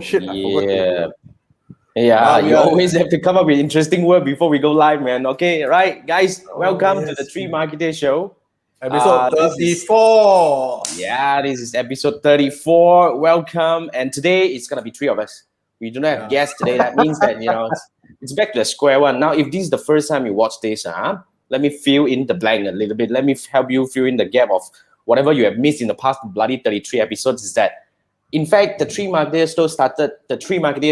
shit, I forgot to. Yeah, you always have to come up with interesting word before we go live, man. Okay, right, guys, welcome to the Three Marketeers Show. Episode 34. This is episode 34. Welcome. And today it's going to be three of us. We do not have guests today. That means that, it's back to the square one. Now, if this is the first time you watch this, let me fill in the blank a little bit. Let me help you fill in the gap of whatever you have missed in the past bloody 33 episodes. Is that, in fact, the Three Marketeers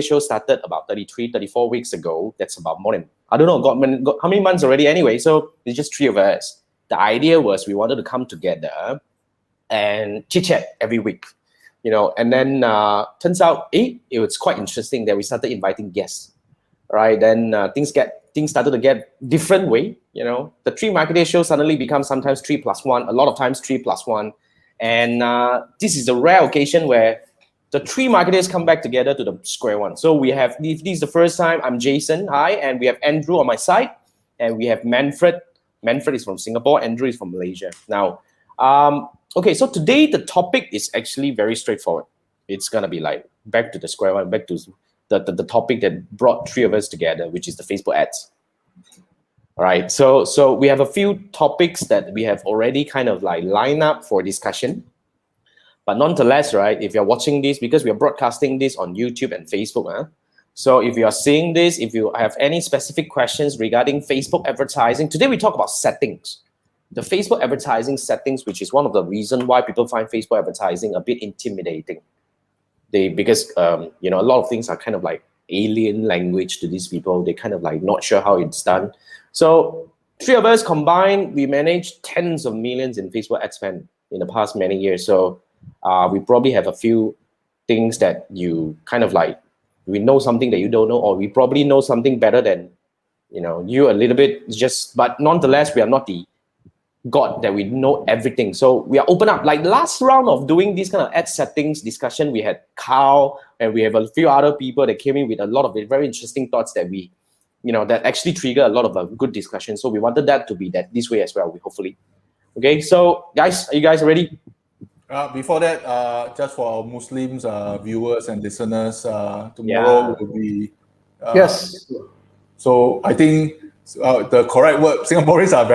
Show started about 33, 34 weeks ago. That's about more than, I don't know, got how many months already anyway. So it's just three of us. The idea was we wanted to come together and chit-chat every week, and then turns out, it was quite interesting that we started inviting guests, right? Then things started to get different way, The Three Marketeers Show suddenly becomes sometimes 3+1, a lot of times 3+1. And this is a rare occasion where the three marketers come back together to the square one. So we have, if this is the first time, I'm Jason, hi, and we have Andrew on my side, and we have Manfred. Manfred is from Singapore, Andrew is from Malaysia. Now, okay, so today the topic is actually very straightforward. It's gonna be like back to the square one, back to the topic that brought three of us together, which is the Facebook ads. All right, so we have a few topics that we have already kind of like lined up for discussion. But nonetheless, right, if you're watching this, because we are broadcasting this on YouTube and Facebook, so if you are seeing this, if you have any specific questions regarding Facebook advertising, today we talk about settings. The Facebook advertising settings, which is one of the reasons why people find Facebook advertising a bit intimidating. Because a lot of things are kind of like alien language to these people. They kind of like not sure how it's done. So three of us combined, we managed tens of millions in Facebook ad spend in the past many years. So we probably have a few things that you kind of like, we know something that you don't know, or we probably know something better than, you a little bit, but nonetheless, we are not the God that we know everything. So we are open up. Like last round of doing this kind of ad settings discussion, we had Carl and we have a few other people that came in with a lot of very interesting thoughts that we, that actually trigger a lot of a good discussion. So we wanted that to be this way as well, hopefully. Okay, so guys, are you guys ready? Before that, just for our Muslims viewers and listeners, tomorrow will be... yes. So I think the correct word, Singaporeans are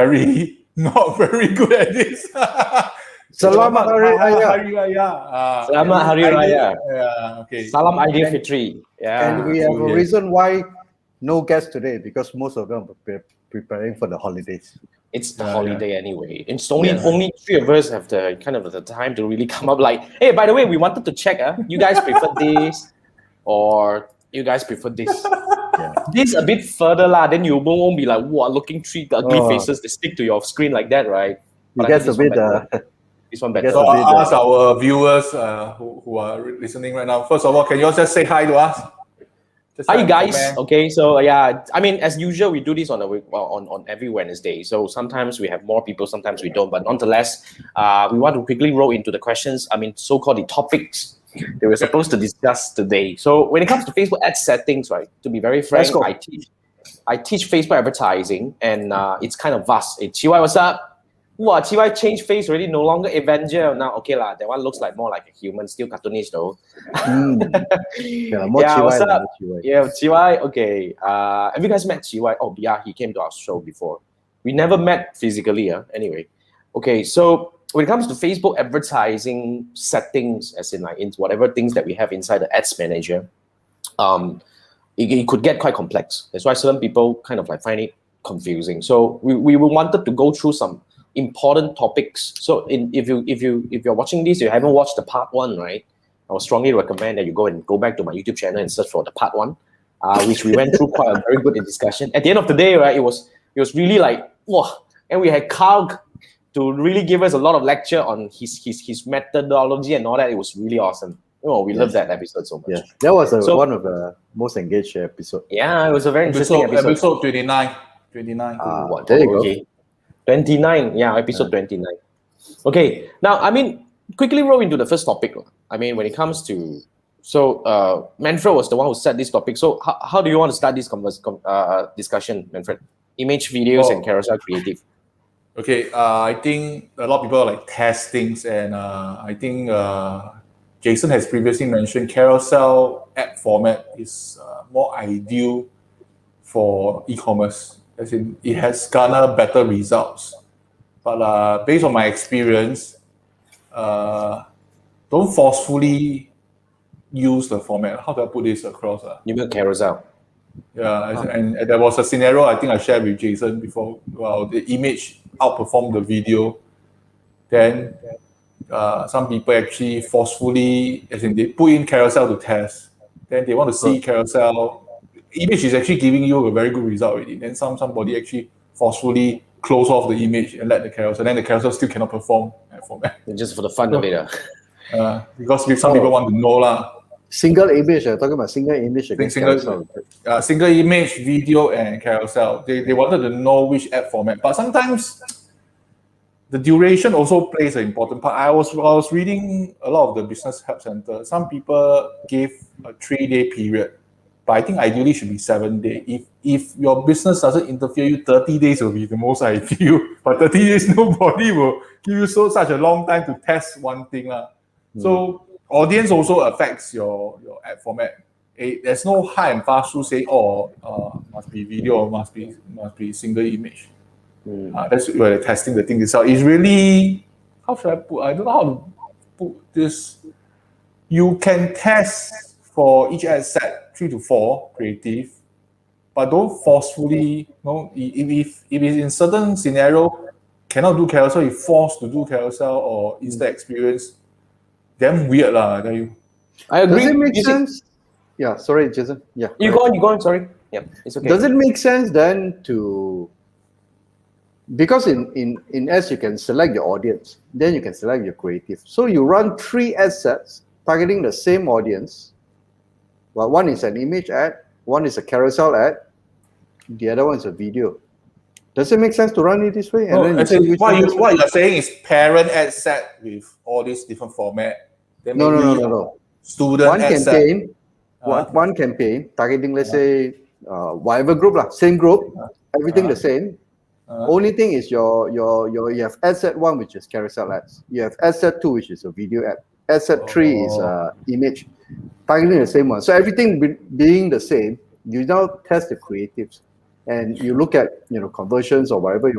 not very good at this. Selamat Hari Raya. Selamat Hari Raya. Okay. Salam Idul Fitri. And we have a reason why no guests today, because most of them are preparing for the holidays. It's the holiday anyway. It's only three of us have the kind of the time to really come up like, hey, by the way, we wanted to check, you guys prefer this or you guys prefer this? This a bit further lah, then you won't be like, wow, looking three ugly faces that stick to your screen like that, right? But that's a bit this one better. So I'll ask our viewers who are listening right now. First of all, can you all just say hi to us? Hi guys. Okay, so I mean, as usual, we do this on every Wednesday. So sometimes we have more people, sometimes we don't. But nonetheless, we want to quickly roll into the questions. I mean, so-called the topics that we're supposed to discuss today. So when it comes to Facebook ad settings, right? To be very frank, I teach Facebook advertising, and it's kind of vast. Hey, Chiwai, what's up? Wow, Chiwai changed face already. No longer Avenger now. Okay lah, that one looks like more like a human, still cartoonish though. More Chiwai. What's up? Yeah, Chiwai. Okay. Have you guys met Chiwai? Oh, yeah, he came to our show before. We never met physically. Anyway, okay. So when it comes to Facebook advertising settings, as in like into whatever things that we have inside the ads manager, it could get quite complex. That's why certain people kind of like find it confusing. So we wanted to go through some important topics. So if you're watching this, you haven't watched the part one, right? I would strongly recommend that you go back to my YouTube channel and search for the part one, which we went through quite a very good discussion. At the end of the day, right, it was really like, wow, and we had Carl to really give us a lot of lecture on his methodology and all that. It was really awesome. Oh, we loved that episode so much. Yeah, that was one of the most engaged episodes. Yeah, it was a very interesting episode. Episode 29. There you go. 29, episode 29. Okay, now, I mean, quickly roll into the first topic. I mean, when it comes to, Manfred was the one who set this topic. So how do you want to start this discussion, Manfred? Image, videos, and carousel creative. Okay, I think a lot of people like test things, and I think Jason has previously mentioned, carousel ad format is more ideal for e-commerce, as in it has garnered better results. But based on my experience, don't forcefully use the format. How do I put this across? You mean carousel? Yeah, and there was a scenario I think I shared with Jason before. Well, the image outperformed the video. Then some people actually forcefully, as in they put in carousel to test. Then they want to see carousel. Image is actually giving you a very good result already. Then somebody actually forcefully close off the image and let the carousel. Then the carousel still cannot perform that format. Just for the fun of it. Because some people want to know lah. Single image, talking about single image against carousel. Single image, video, and carousel. They wanted to know which ad format. But sometimes the duration also plays an important part. I was reading a lot of the business help center. Some people gave a 3-day period, but I think ideally should be 7 days. If your business doesn't interfere you, 30 days will be the most ideal. But 30 days, nobody will give you such a long time to test one thing. So audience also affects your ad format. There's no hard and fast rule say, must be video or must be single image. That's where they're testing the thing itself. It's really, how should I put? I don't know how to put this. You can test for each ad set 3 to 4 creative, but don't forcefully. If it's in certain scenario cannot do carousel, you're forced to do carousel or Insta experience. Damn weird lah, I tell you. I agree. Does it make sense? Yeah, sorry, Jason. Yeah. You go on, sorry. Yeah, it's okay. Does it make sense then to, because in ads you can select your audience, then you can select your creative. So you run 3 ad sets targeting the same audience. Well, one is an image ad, one is a carousel ad, the other one is a video. Does it make sense to run it this way? And then what you're saying is parent ad set with all these different format. Then No. Student one ad campaign, set. one campaign targeting, let's say, whatever group same group, everything the same. Only thing is you have ad set 1, which is carousel ads. You have ad set 2, which is a video ad. Ad set 3 is image, targeting the same one. So everything being the same, you now test the creatives. And you look at conversions or whatever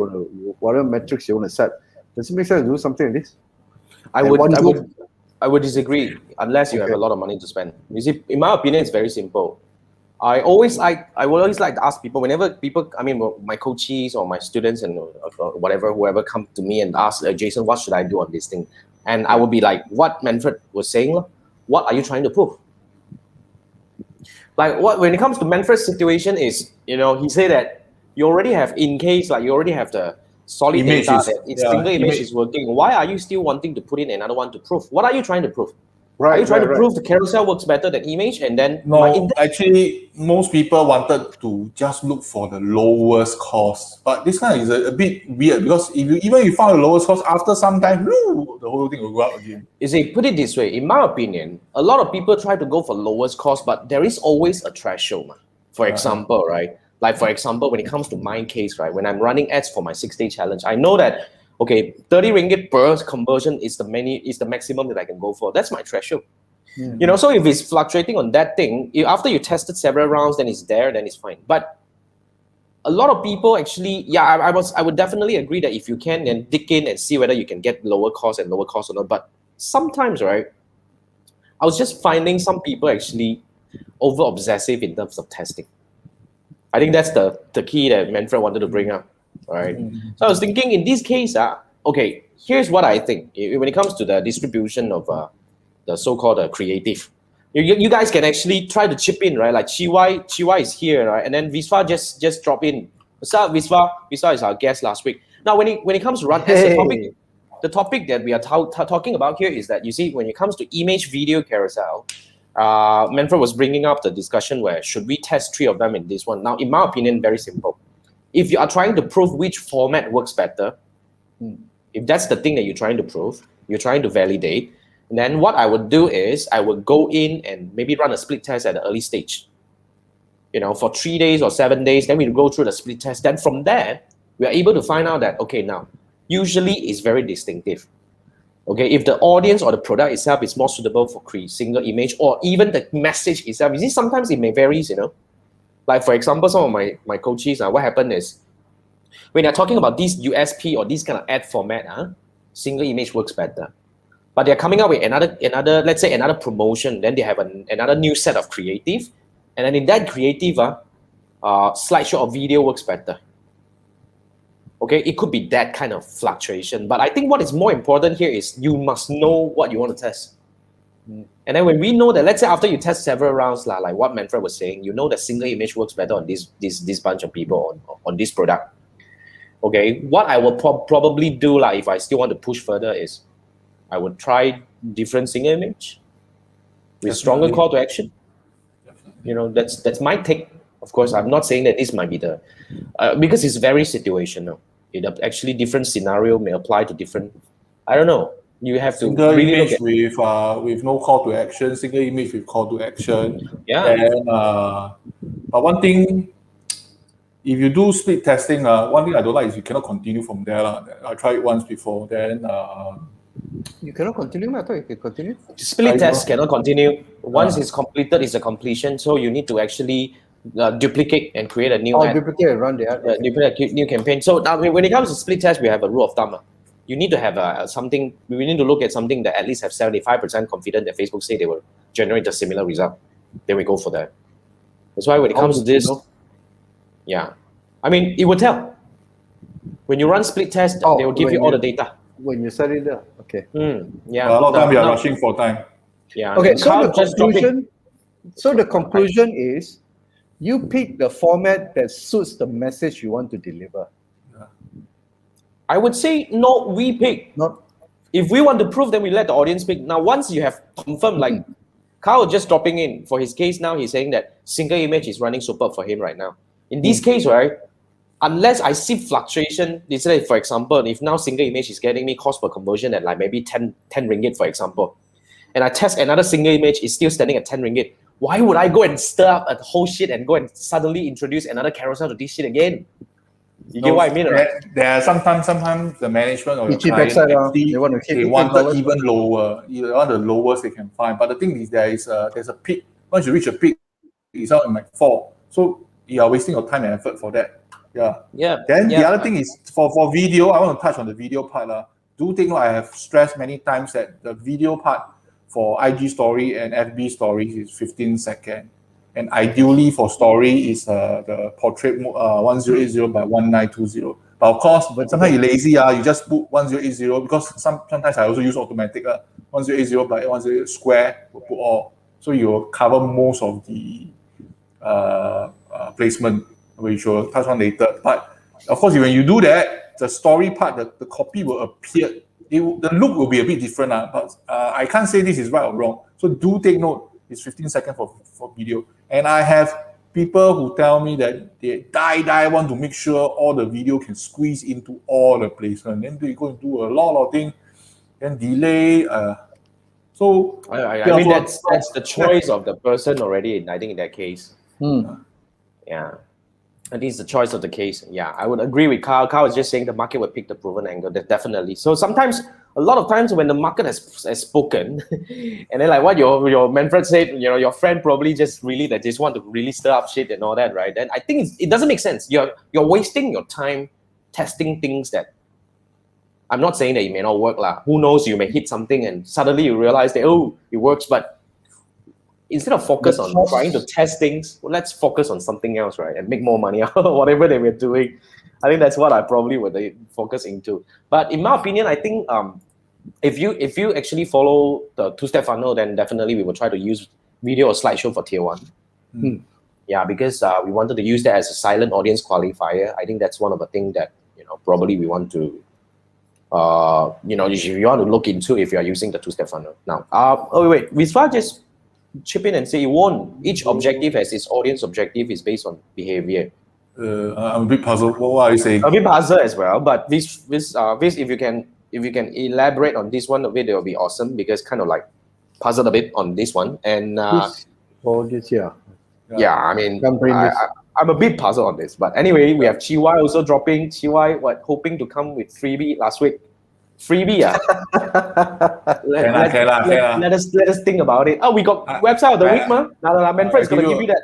whatever metrics you want to set. Does it make sense to do something like this? I would disagree unless you have a lot of money to spend. You see, in my opinion, it's very simple. I would always like to ask people, whenever people, my coaches or my students and whoever come to me and ask, Jason, what should I do on this thing? And I would be like, what Manfred was saying, what are you trying to prove? Like when it comes to Manfred's situation is, he said that you already have, in case you already have the solid data that it's single image is working. Why are you still wanting to put in another one to prove? What are you trying to prove? Are you trying to prove the carousel works better than image? And then actually, most people wanted to just look for the lowest cost. But this kind is a bit weird because if you found the lowest cost, after some time, the whole thing will go up again. You see, put it this way, in my opinion, a lot of people try to go for lowest cost, but there is always a threshold. For example, right? Like for example, when it comes to my case, right? When I'm running ads for my 6-day challenge, I know that 30 ringgit per conversion is the maximum that I can go for. That's my threshold. So if it's fluctuating on that thing, after you tested several rounds, then it's there, then it's fine. But a lot of people actually, I would definitely agree that if you can, then dig in and see whether you can get lower cost or not. But sometimes, right, I was just finding some people actually over obsessive in terms of testing. I think that's the key that Manfred wanted to bring up. All right. So I was thinking in this case, here's what I think. When it comes to the distribution of the so-called creative, you guys can actually try to chip in, right? Like Chiwai is here, right? And then Visva just drop in. What's up, Visva? Visva is our guest last week. Now, when it comes to run as the topic that we are talking about here is that, you see, when it comes to image, video, carousel, Manfred was bringing up the discussion where should we test 3 of them in this one. Now, in my opinion, very simple. If you are trying to prove which format works better, if that's the thing that you're trying to prove, you're trying to validate, then what I would do is I would go in and maybe run a split test at the early stage. For 3 days or 7 days, then we go through the split test. Then from there, we are able to find out that, now, usually it's very distinctive. Okay, if the audience or the product itself is more suitable for single image, or even the message itself, you see, sometimes it may varies, Like for example, some of my coaches, what happened is when they're talking about this USP or this kind of ad format, single image works better. But they're coming up with another, let's say another promotion. Then they have another new set of creative, and then in that creative, slideshow or video works better. Okay, it could be that kind of fluctuation. But I think what is more important here is you must know what you want to test. And then when we know that, let's say after you test several rounds, like what Manfred was saying, you know that single image works better on this bunch of people on this product. Okay, what I will probably do, like if I still want to push further, is I would try different single image with stronger call to action. That's my take. Of course, I'm not saying that this might be the because it's very situational. It actually different scenario may apply to different. I don't know. You have to single really image look at with no call to action, single image with call to action. Yeah. And but one thing, if you do split testing, one thing I don't like is you cannot continue from there. I tried it once before. Then You cannot continue. I thought you can continue. split test cannot continue. Once it's completed, it's a completion. So you need to actually duplicate and create a new ad. Duplicate and run the ad. Duplicate new campaign. So now when it comes to split test, we have a rule of thumb. You need to have something. We need to look at something that at least have 75% confident that Facebook say they will generate a similar result. Then we go for that. That's why when it comes to this, yeah, I mean it will tell. When you run split test, they will give you all the data. When you set it there, okay. Yeah. a lot of time we are rushing for time. Yeah. Okay, so the conclusion is you pick the format that suits the message you want to deliver. I would say no, we pick. Not if we want to prove, then we let the audience pick. Now, once you have confirmed, like Carl just dropping in for his case now, he's saying that single image is running superb for him right now. In this case, right, unless I see fluctuation, let's say for example, if now single image is getting me cost per conversion at like maybe 10 ringgit, for example, and I test another single image, is still standing at 10 ringgit. Why would I go and stir up a whole shit and go and suddenly introduce another carousel to this shit again? You get what I mean, right? There are sometimes the management or the client, they want even lower. You want the lowest they can find. But the thing is, there's a peak. Once you reach a peak, it's out in like fall. So you are wasting your time and effort for that. Yeah. Then the other thing is for video. I want to touch on the video part. Do take note. I have stressed many times that the video part for IG story and FB stories is 15 seconds. And ideally for story is the portrait 1080 by 1920. But of course, sometimes you're lazy, you just put 1080 because sometimes I also use automatic 1080 by 1080 square, will put all. So you'll cover most of the placement, which we'll touch on later. But of course, when you do that, the story part, the copy will appear. The look will be a bit different, but I can't say this is right or wrong. So do take note. It's 15 seconds for video. And I have people who tell me that they die want to make sure all the video can squeeze into all the placement. Then they go and do a lot of things, then delay. So I mean that's the choice of the person already. I think in that case, yeah, I think it's the choice of the case. Yeah, I would agree with Carl. Carl is just saying the market will pick the proven angle. That definitely. So sometimes, a lot of times when the market has spoken, and then like what your Manfred said, your friend probably just really that just want to really stir up shit and all that, right? Then I think it doesn't make sense. You're wasting your time testing things that. I'm not saying that it may not work lah. Who knows? You may hit something and suddenly you realize that it works, but. Instead of focus on trying to test things, let's focus on something else, right? And make more money out of whatever they were doing. I think that's what I probably would focus into. But in my opinion, I think if you actually follow the two-step funnel, then definitely we will try to use video or slideshow for tier 1. Yeah, because we wanted to use that as a silent audience qualifier. I think that's one of the things that probably we want to if you want to look into if you are using the two-step funnel. Now, wait, Viswa just chip in and say each objective has its audience objective is based on behavior. I'm a bit puzzled. What are you saying? A bit puzzled as well, but this if you can elaborate on this one a bit, it will be awesome because kind of like puzzled a bit on this one and yeah, I mean I'm a bit puzzled on this, but anyway, we have Chiwai also dropping. Chiwai hoping to come with freebie last week. Freebie, let us think about it. Oh, we got website of the week, ma. Manfred is gonna give you that.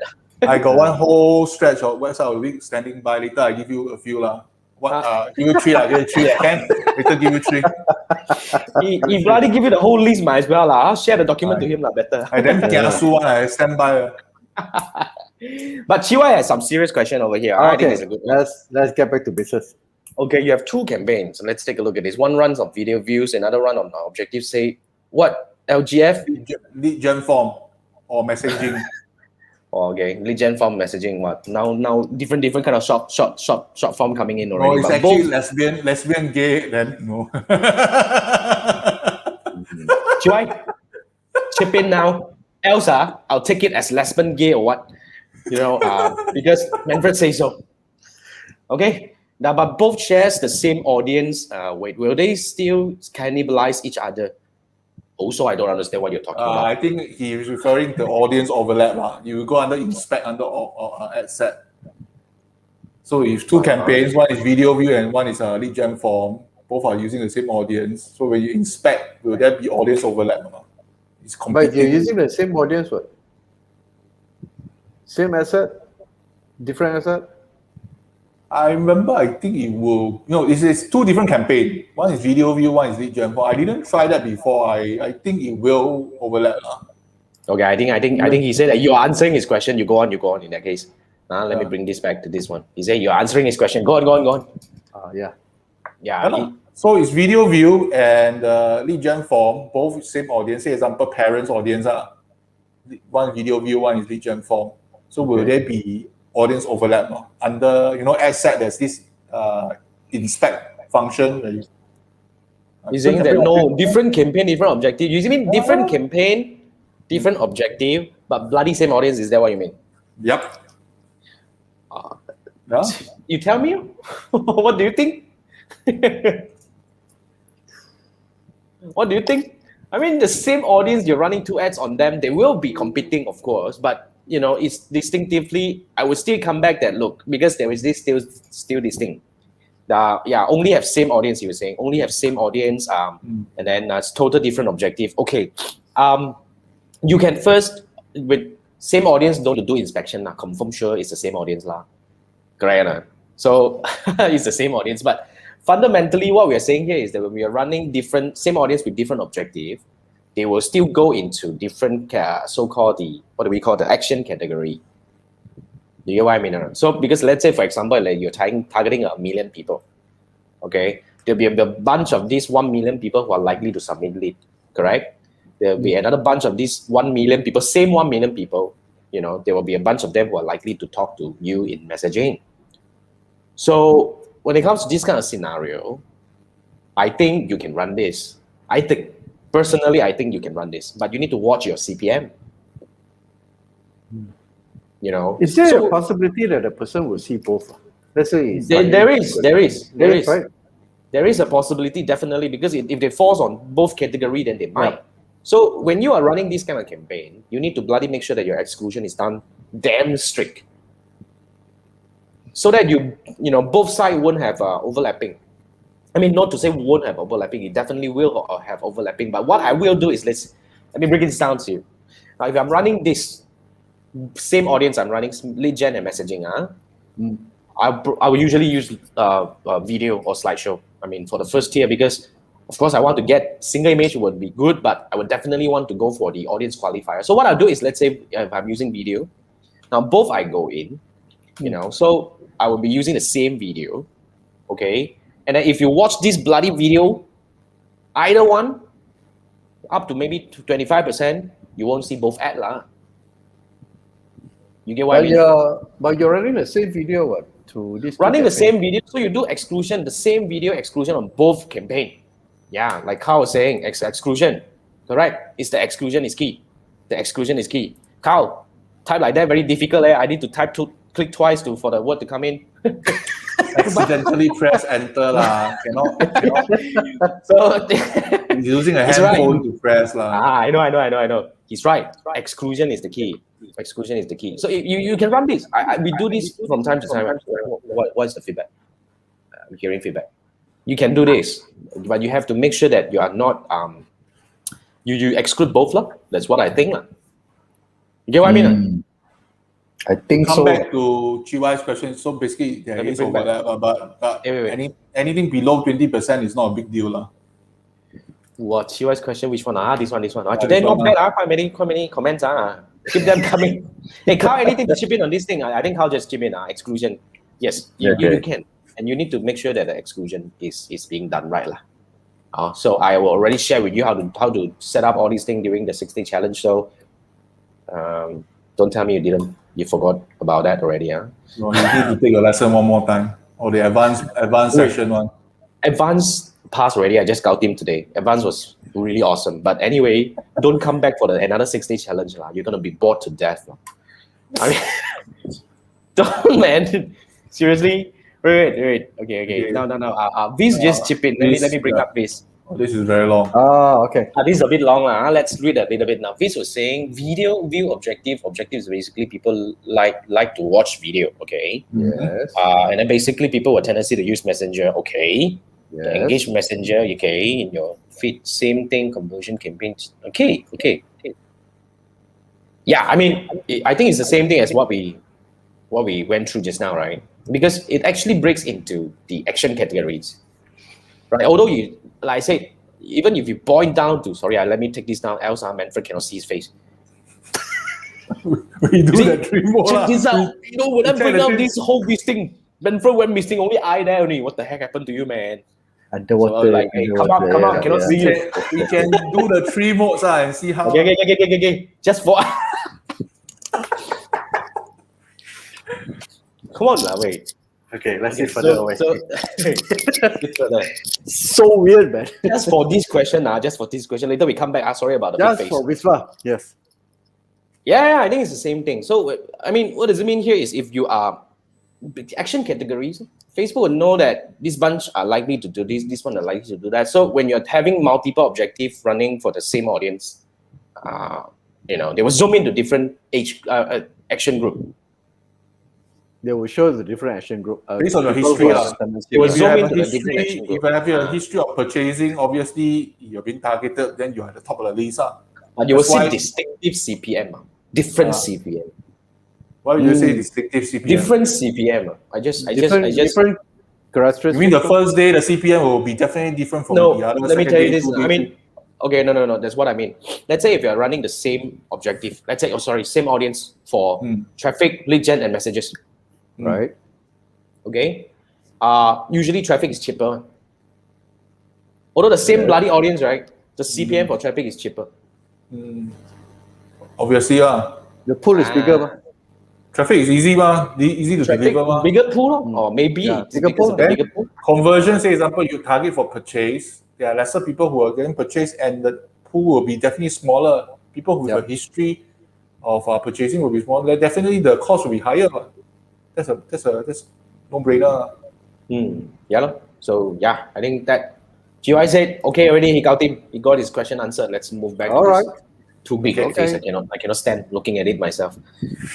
I got one whole stretch of website of the week standing by. Later, I give you a few lah. Give you three lah. Give you three lah. Can later give you three. He bloody give you the whole list, might as well lah. I'll share the document to him lah. Better. I then kiasu one. I stand by. But Chiwai has some serious question over here. Okay, I think it's a good one. let's get back to business. Okay, you have two campaigns. Let's take a look at this. One runs on video views, another run on objective. Say what? LGF? Lead gen form or messaging. Okay, lead gen form messaging. What now? Different kind of short form coming in already. No, it's but actually both... lesbian, gay. Then no. Chiwai, chip in now. Elsa, I'll take it as lesbian, gay, or what? Because Manfred says so. Okay. Now, but both shares the same audience. Will they still cannibalize each other? Also, I don't understand what you're talking about. I think he is referring to audience overlap. You go under inspect under ad set. So if two campaigns, one is video view and one is a lead gen form, both are using the same audience. So when you inspect, will there be audience overlap? It's But you're using the same audience, what? Same asset, different asset. I remember, I think it will, it's two different campaigns. One is video view, one is lead gen form. I didn't try that before. I think it will overlap. Okay, I think he said that you're answering his question. You go on in that case. Let me bring this back to this one. He said you're answering his question. Go on. Yeah. So it's video view and lead gen form, both same audience. Say example, parents audience. One video view, one is lead gen form. So will there be audience overlap under ad set? There's this inspect function. You're saying that no, different campaign, different objective. You mean different campaign, different objective, but bloody same audience? Is that what you mean? Yep. You tell me. What do you think? What do you think? I mean, the same audience, you're running two ads on them. They will be competing, of course, but it's distinctively. I would still come back that look because there is this still distinct. Only have same audience. You were saying only have same audience. And then it's total different objective. Okay, you can first with same audience don't do inspection. Confirm sure it's the same audience lah. Correct. So it's the same audience, but fundamentally what we are saying here is that when we are running same audience with different objective, they will still go into different so-called the action category. Do you get what I mean? So because let's say for example like you're targeting 1 million people, okay, there'll be a bunch of these 1 million people who are likely to submit lead, correct? There'll be another bunch of these 1 million people, same 1 million people, there will be a bunch of them who are likely to talk to you in messaging. So when it comes to this kind of scenario, I think you can run this. Personally, I think you can run this, but you need to watch your CPM. Is there a possibility that a person will see both? Let's say there is right? There is a possibility, definitely, because if they falls on both category, then they might. Yeah. So when you are running this kind of campaign, you need to bloody make sure that your exclusion is done damn strict, so that both sides won't have overlapping. I mean, not to say we won't have overlapping. It definitely will have overlapping. But what I will do is let me break this down to you. Now, if I'm running this same audience, I'm running lead gen and messaging. I will usually use video or slideshow. I mean, for the first tier, because of course I want to get single image would be good, but I would definitely want to go for the audience qualifier. So what I'll do is, let's say if I'm using video, now both I go in, so I will be using the same video, okay? And then if you watch this bloody video, either one, up to maybe 25%, you won't see both ads lah. You get what I mean? But you're running the same video to this. Running the same video, so you do exclusion, the same video exclusion on both campaign. Yeah, like Carl was saying, exclusion, correct? It's the exclusion is key. The exclusion is key. Carl, type like that very difficult. I need to click twice for the word to come in. Accidentally press enter lah. Cannot. So he's using a handphone to press lah. I know. He's right. Exclusion is the key. Exclusion is the key. So you can run this. We do this from time to time. What's the feedback? I'm hearing feedback. you can do this, but you have to make sure that you are not you exclude both lah. That's what I think lah. You get what I mean? I think Come so. back to GY's question. So basically, there Let me is bring back. overlap, but Wait. anything below 20% is not a big deal lah. What GY's question? Which one? This one. this Today not one, bad. Quite many comments. Keep them coming. Hey, Carl, anything to chip in on this thing? I think Carl just chip in. Exclusion. Yes, you can, and you need to make sure that the exclusion is being done right lah. So I will already share with you how to set up all these things during the 6-day challenge. So don't tell me you forgot about that already. No, you need to take a lesson one more time, or the advanced session one. Advanced pass already. I just got him today. Advanced was really awesome. But anyway, don't come back for another 6-day challenge lah. You're gonna be bored to death. I mean, don't, man. Seriously. Wait. Okay. No. Viz just chip in. Let me bring up Viz. Oh, this is very long. Okay. This is a bit long. Let's read a little bit now. Viz was saying video view objective. Objective is basically people like to watch video. Okay. Yes. And then basically people with tendency to use Messenger. Okay. Yes. Engage Messenger. Okay. In your feed. Same thing. Conversion campaigns. Okay. Yeah. I mean, I think it's the same thing as what we went through just now, right? Because it actually breaks into the action categories, right? Although like I said, even if you point down to, sorry, let me take this down, else Manfred cannot see his face. We do that three more. Check this out. When I bring out this whole thing, Manfred went missing, only I there only. What the heck happened to you, man? Underwater. So like, hey, come on, cannot see you. We can do the 3 modes and see how. Okay. Just for... Come on, wait. Okay, let's see further away. So weird, man. Just for this question, later we come back. Sorry about the big face. Just for Wisla, yes. Yeah, I think it's the same thing. So, I mean, what does it mean here is if you are action categories, Facebook will know that this bunch are likely to do this one are likely to do that. So when you're having multiple objectives running for the same audience, they will zoom into different action group. They will show the different action group. Based on your history. If you have a history of purchasing, obviously you're being targeted, then you're at the top of the list. But you will see distinctive CPM, different CPM. Why would you say distinctive CPM? Different CPM. I just different characteristics. You mean the first day the CPM will be definitely different from the other? Let me tell you this. I mean, okay, no. That's what I mean. Let's say if you're running the same objective, same audience for traffic, lead gen, and messages. Right. Okay. Usually traffic is cheaper. Although the same bloody audience, right? The CPM for traffic is cheaper. Obviously, the pool is bigger. Traffic is easy, easy to deliver. Bigger pool, or maybe it's because of the bigger pool. Conversion, say example, you target for purchase. There are lesser people who are getting purchased, and the pool will be definitely smaller. People with a history of purchasing will be smaller. Definitely, the cost will be higher. That's no-brainer. Yeah. So yeah, I think that GY said okay already. He got his question answered. Let's move back. All right. Too big of face. I cannot stand looking at it myself.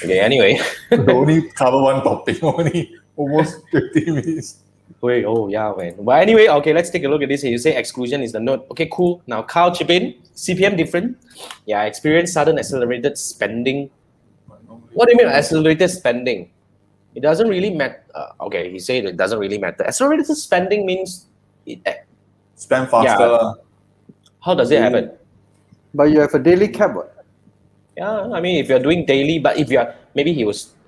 Okay. Anyway, only cover one topic. Only almost 50 minutes. Wait. Oh yeah, man. But anyway, okay. Let's take a look at this. You say exclusion is the node. Okay, cool. Now Carl chip in. CPM different. Yeah. Experience sudden accelerated spending. What do you mean accelerated spending? It doesn't really matter. Okay, he said it doesn't really matter. Accelerated spending means spend faster. Yeah. How does it happen? But you have a daily cap, what? Yeah, I mean, if you're doing daily, but if you're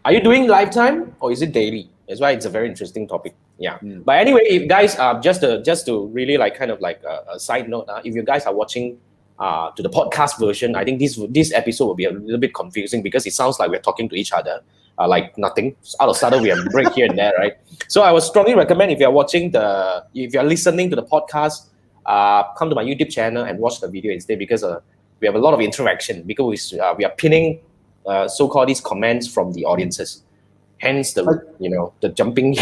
are you doing lifetime or is it daily? That's why it's a very interesting topic. Yeah. But anyway, if guys just to really kind of a side note, if you guys are watching to the podcast version, I think this episode will be a little bit confusing because it sounds like we're talking to each other. Like nothing. Out of sudden, we have a break here and there, right? So I would strongly recommend if you're listening to the podcast, come to my YouTube channel and watch the video instead because we have a lot of interaction because we are pinning so-called these comments from the audiences. Hence the jumping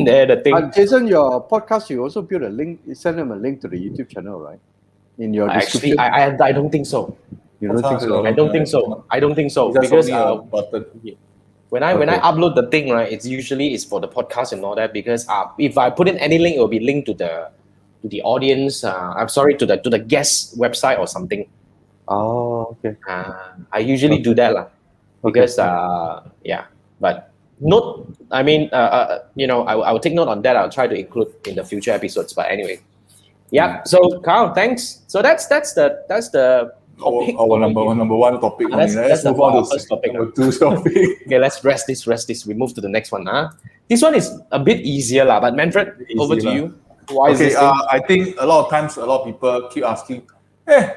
there, the thing. Jason, your podcast, you also build a link. You send them a link to the YouTube channel, right? In your description. Actually, I don't think so. You don't think so? I don't think so because when I upload the thing, right, it's usually for the podcast and all that because if I put in any link, it will be linked to the audience. I'm sorry, to the guest website or something. Oh, okay. I usually do that lah, because yeah. But note, I mean, I will take note on that. I'll try to include in the future episodes. But anyway, yeah. So Carl, thanks. So that's the topic. Our number one topic. That's move on our to first topic. number two topic. Okay, let's rest this. We move to the next one. This one is a bit easier lah. But Manfred, over to you. Why is this thing? I think a lot of times, a lot of people keep asking, hey,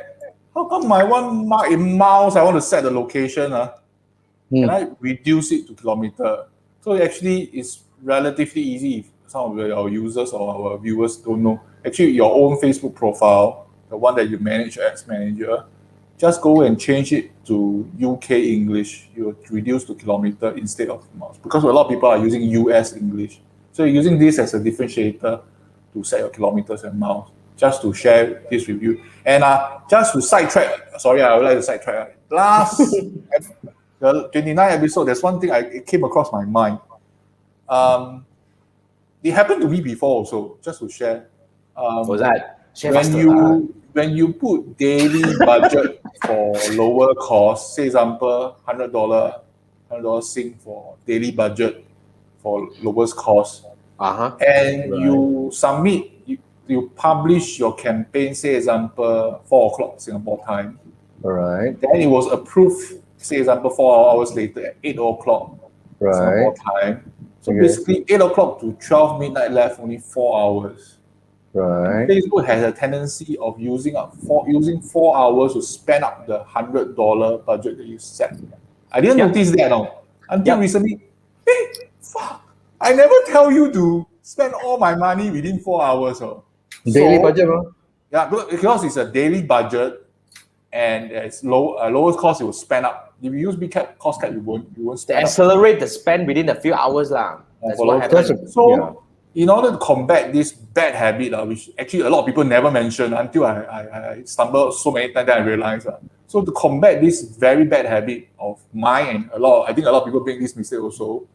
how come my one in miles, I want to set the location, can I reduce it to kilometer? So actually, it's relatively easy if some of our users or our viewers don't know. Actually, your own Facebook profile, the one that you manage as manager, just go and change it to UK English. You reduce to kilometer instead of miles, because a lot of people are using US English. So you're using this as a differentiator to set your kilometers and miles, just to share this with you. And just to sidetrack, sorry, I would like to sidetrack. Last the 29th episode, there's one thing it came across my mind. It happened to me before also, just to share. What was that? When you put daily budget for lower cost, say example $100 Sing for daily budget for lowest cost, and you submit, you publish your campaign, say example 4 o'clock Singapore time. All right. Then it was approved, say example 4 hours later at 8 o'clock Singapore time. So basically 8 o'clock to 12 midnight left, only 4 hours. Right. Facebook has a tendency of using 4 hours to spend up the $100 budget that you set. I didn't notice that until recently. Hey, fuck! I never tell you to spend all my money within 4 hours. Daily budget, bro? Yeah, because it's a daily budget and it's lowest cost, it will spend up. If you use big cap, cost cap, you won't spend accelerate the spend within a few hours lah. That's what happens. So, in order to combat this bad habit, which actually a lot of people never mention until I stumbled so many times that I realized. So to combat this very bad habit of mine, and I think a lot of people make this mistake also,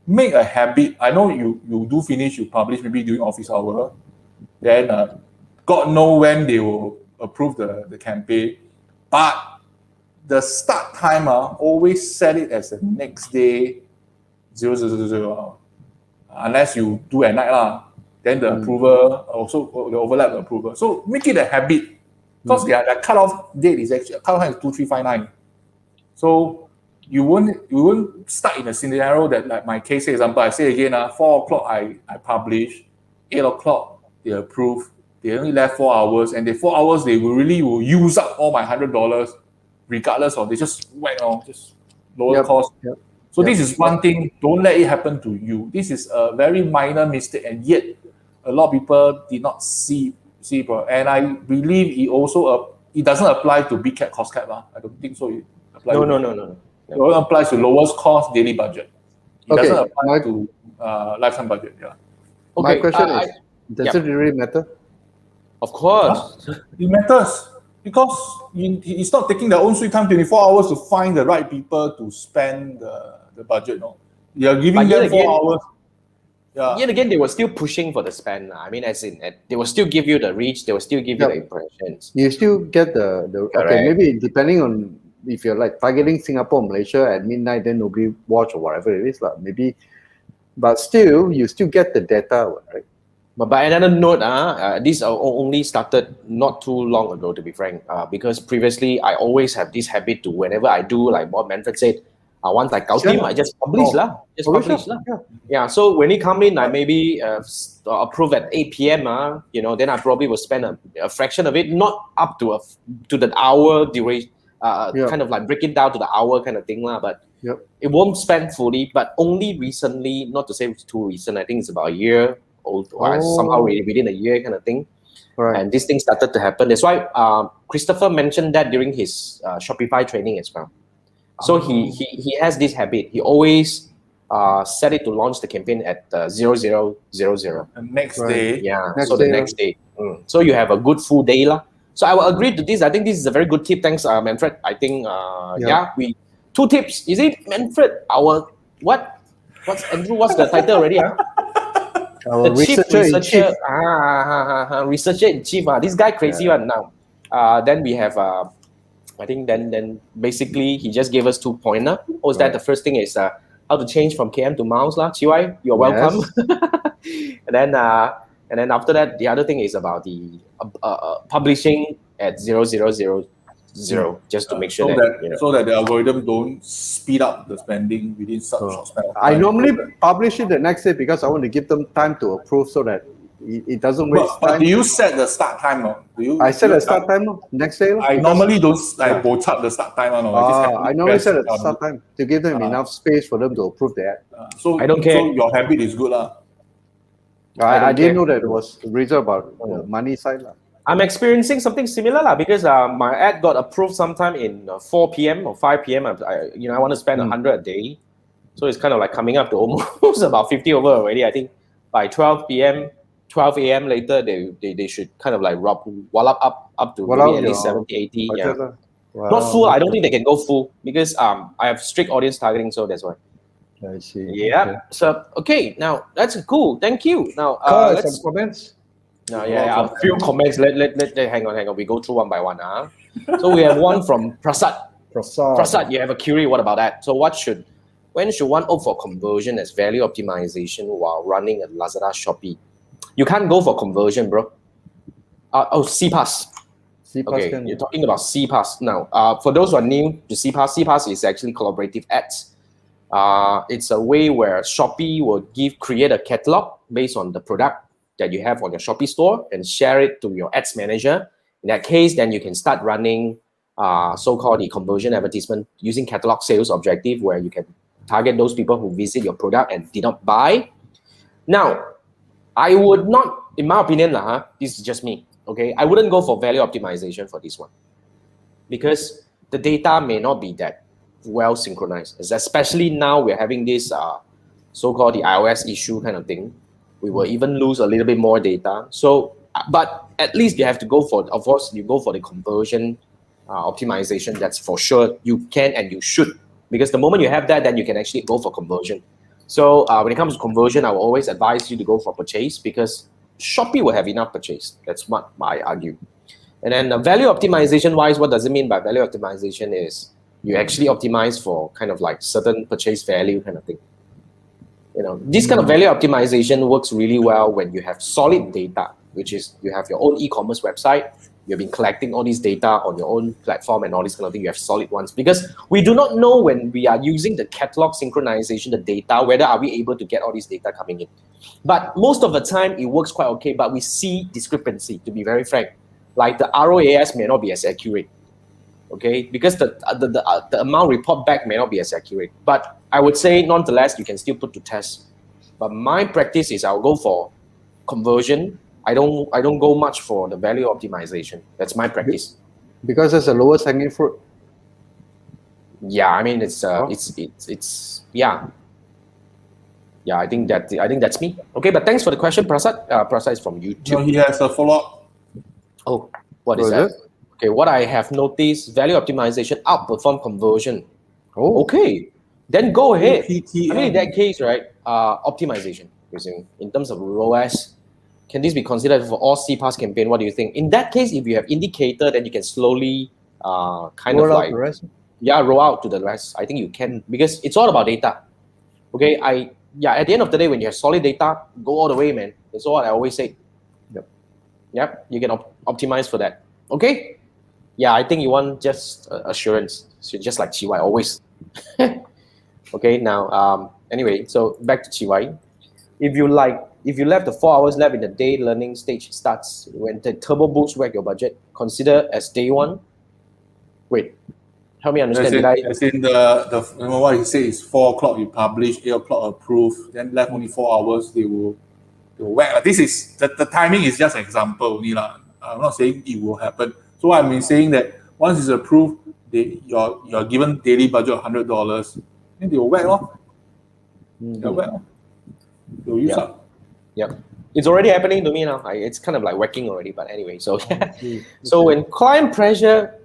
make a habit. I know you do finish, you publish maybe during office hour, then God know when they will approve the campaign, but the start time always set it as the next day 0:00. Unless you do at night then the approval also the overlap the approval. So make it a habit, because their cutoff date is actually cutoff time is 2359. So you won't start in a scenario that, like my case example, I say again, 4 o'clock I publish, 8 o'clock they approve, they only left 4 hours, and the 4 hours they will use up all my $100 regardless of they just just lower cost. So this is one thing, don't let it happen to you. This is a very minor mistake, and yet a lot of people did not see. And I believe it doesn't apply to big cap, cost cap. I don't think so. It applies No. It only applies to lowest cost daily budget. It doesn't apply to lifetime budget. Yeah. My question is, does it really matter? Of course. It matters. Because it's not taking their own sweet time 24 hours to find the right people to spend the budget. You're giving them 4 hours. Yeah. Yet again, they were still pushing for the spend. I mean, as in, they will still give you the reach, they will still give you the impressions. You still get the okay, maybe depending on if you're like targeting Singapore, Malaysia at midnight, then nobody watch or whatever it is. Maybe, but still, you still get the data, right? But by another note, this only started not too long ago, to be frank, because previously I always have this habit to, whenever I do, like what Manfred said, once I count him, I just publish publish. Yeah, so when he come in, I maybe approve at 8 p.m. Then I probably will spend a fraction of it, not up to the hour duration, kind of like break it down to the hour kind of thing, but it won't spend fully. But only recently, not to say it's too recent, I think it's about a year old, or somehow within a year kind of thing. Right. And this thing started to happen. That's why Christopher mentioned that during his Shopify training as well. So he has this habit. He always set it to launch the campaign at 00:00. The next day. Yeah. The next day. So you have a good full day lah. So I will agree to this. I think this is a very good tip. Thanks, Manfred. I think we 2 tips. Is it Manfred? What's Andrew? What's the title already? Our the chief researcher in researcher, chief. researcher in chief. This guy crazy one now. Then we have, I think then basically he just gave us 2 pointer. Oh, is that Right. the first thing is how to change from KM to miles lah? Chiwai, you're welcome. And then after that, the other thing is about the publishing at 0000, just to make sure so that the algorithm don't speed up the spending within such short span of I time. normally publish it the next day because I want to give them time to approve so that it doesn't waste But time. do you set the start time? No? I set a start time next day. I normally don't like both up the start time. No? I normally set a start time to give them enough space for them to approve the ad. So I don't care. So your habit is good lah. I didn't know that it was a reason about the money side. I'm experiencing something similar lah, because my ad got approved sometime in 4 p.m. or 5 p.m. I want to spend 100 a day, so it's kind of like coming up to almost about 50 over already. I think by 12 p.m., 12 a.m. later, they should kind of like wallop up to maybe at least 70, 80. Yeah. Wow. Not full. I don't think they can go full because I have strict audience targeting, so that's why. I see. Yeah. Okay. So okay, now that's cool. Thank you. Now let's. Some comments. A few comments. Let hang on. We go through one by one. So we have one from Prasad. Prasad, you have a query. What about that? So when should one opt for conversion as value optimization while running a Lazada Shopee? You can't go for conversion, bro. CPAS. Okay, you're talking about CPAS now. For those who are new to CPAS, CPAS is actually collaborative ads. It's a way where Shopee will create a catalog based on the product that you have on your Shopee store and share it to your ads manager. In that case, then you can start running so-called the conversion advertisement using catalog sales objective, where you can target those people who visit your product and did not buy. Now, I would not, in my opinion, this is just me, okay? I wouldn't go for value optimization for this one because the data may not be that well synchronized, especially now we're having this so-called the iOS issue kind of thing. We will even lose a little bit more data. So, but at least you have to go for, of course, you go for the conversion optimization. That's for sure. You can and you should, because the moment you have that, then you can actually go for conversion. So when it comes to conversion, I will always advise you to go for purchase because Shopee will have enough purchase. That's what I argue. And then value optimization wise, what does it mean by value optimization is you actually optimize for kind of like certain purchase value kind of thing. You know, this kind of value optimization works really well when you have solid data, which is you have your own e-commerce website, you've been collecting all these data on your own platform and all this kind of thing, you have solid ones. Because we do not know when we are using the catalog synchronization, the data, whether are we able to get all this data coming in. But most of the time, it works quite okay, but we see discrepancy, to be very frank. Like the ROAS may not be as accurate. Okay, because the amount report back may not be as accurate, but I would say nonetheless you can still put to test. But my practice is I'll go for conversion. I don't go much for the value optimization. That's my practice. Because it's the lowest hanging fruit. Yeah, I mean it's yeah. I think that's me. Okay, but thanks for the question, Prasad. Prasad is from YouTube. No, he has a follow-up. Oh, what is that? Okay, what I have noticed, value optimization outperform conversion. Oh, okay. Then go ahead. I mean, in that case, right, optimization, in terms of ROAS, can this be considered for all CPAS campaign? What do you think? In that case, if you have indicator, then you can slowly roll out to the rest. I think you can, because it's all about data. Okay, at the end of the day, when you have solid data, go all the way, man. That's what I always say. Yep, you can optimize for that. Okay. Yeah, I think you want just assurance. So just like Chiwai always. Okay, now anyway, so back to Chiwai. If you left the 4 hours left in the day learning stage starts when the turbo boost wreck your budget, consider as day one. Wait, help me understand. As in the what he says is 4 o'clock you publish, 8 o'clock approve, then left only 4 hours they will whack. This is the timing is just an example only lah. I'm not saying it will happen. So I'm saying that once it's approved, you're given daily budget of $100, then they will whack off. They'll whack off. They'll use up. Yep. It's already happening to me now. It's kind of like whacking already, but anyway. So so when client pressure,